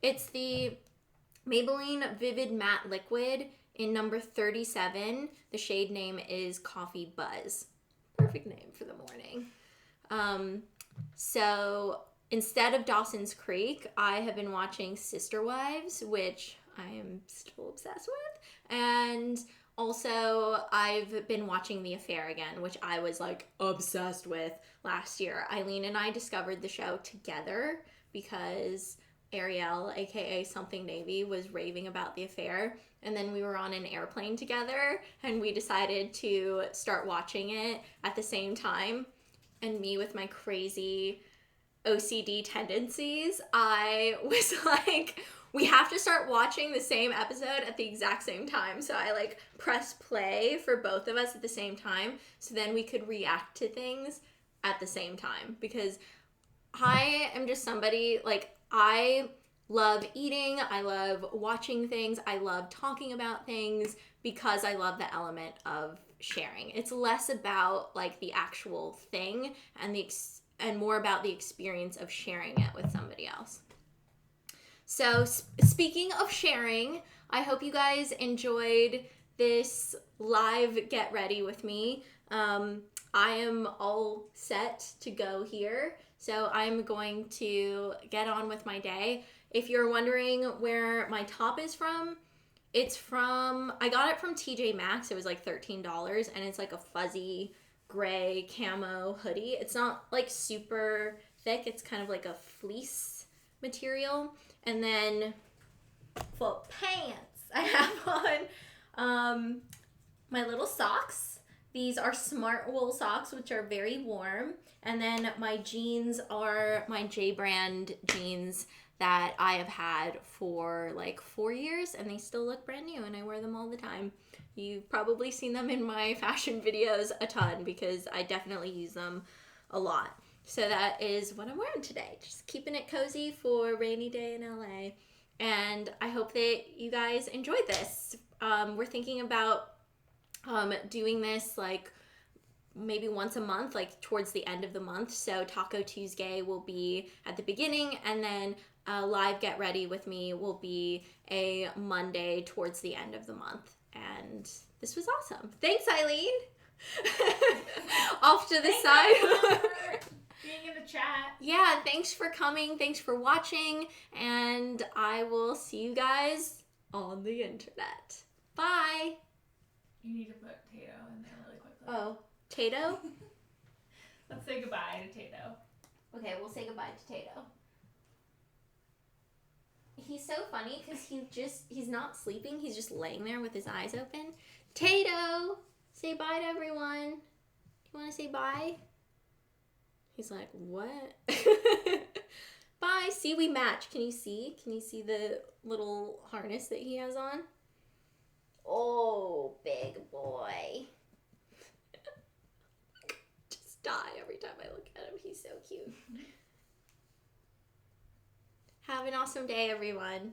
It's the Maybelline Vivid Matte Liquid in number 37. The shade name is Coffee Buzz. Perfect name for the morning. So instead of Dawson's Creek, I have been watching Sister Wives, which I am still obsessed with. And also, I've been watching The Affair again, which I was like obsessed with last year. Eileen and I discovered the show together because Ariel, aka Something Navy, was raving about The Affair. And then we were on an airplane together and we decided to start watching it at the same time. And me with my crazy OCD tendencies, I was like, we have to start watching the same episode at the exact same time. So I like press play for both of us at the same time so then we could react to things at the same time, because I am just somebody, like, I love eating, I love watching things, I love talking about things because I love the element of sharing. It's less about like the actual thing and more about the experience of sharing it with somebody else. So speaking of sharing, I hope you guys enjoyed this live get ready with me. I am all set to go here, so I'm going to get on with my day. If you're wondering where my top is from, I got it from TJ Maxx. It was like $13, and it's like a fuzzy gray camo hoodie. It's not like super thick. It's kind of like a fleece material. And then for pants, I have on my little socks. These are Smart Wool socks, which are very warm. And then my jeans are my J brand jeans that I have had for like 4 years, and they still look brand new, and I wear them all the time. You've probably seen them in my fashion videos a ton because I definitely use them a lot. So that is what I'm wearing today. Just keeping it cozy for a rainy day in LA. And I hope that you guys enjoyed this. We're thinking about doing this like maybe once a month, like towards the end of the month. So Taco Tuesday will be at the beginning, and then live Get Ready with me will be a Monday towards the end of the month. And this was awesome. Thanks, Eileen. Off to the side. Being in the chat. Yeah, thanks for coming. Thanks for watching. And I will see you guys on the internet. Bye. You need to put Tato in there really quickly. Oh, Tato? Let's say goodbye to Tato. Okay, we'll say goodbye to Tato. He's so funny because he's not sleeping. He's just laying there with his eyes open. Tato, say bye to everyone. Do you want to say bye? He's like, what? Bye. See, we match. Can you see? Can you see the little harness that he has on? Oh, big boy. Just die every time I look at him. He's so cute. Have an awesome day, everyone.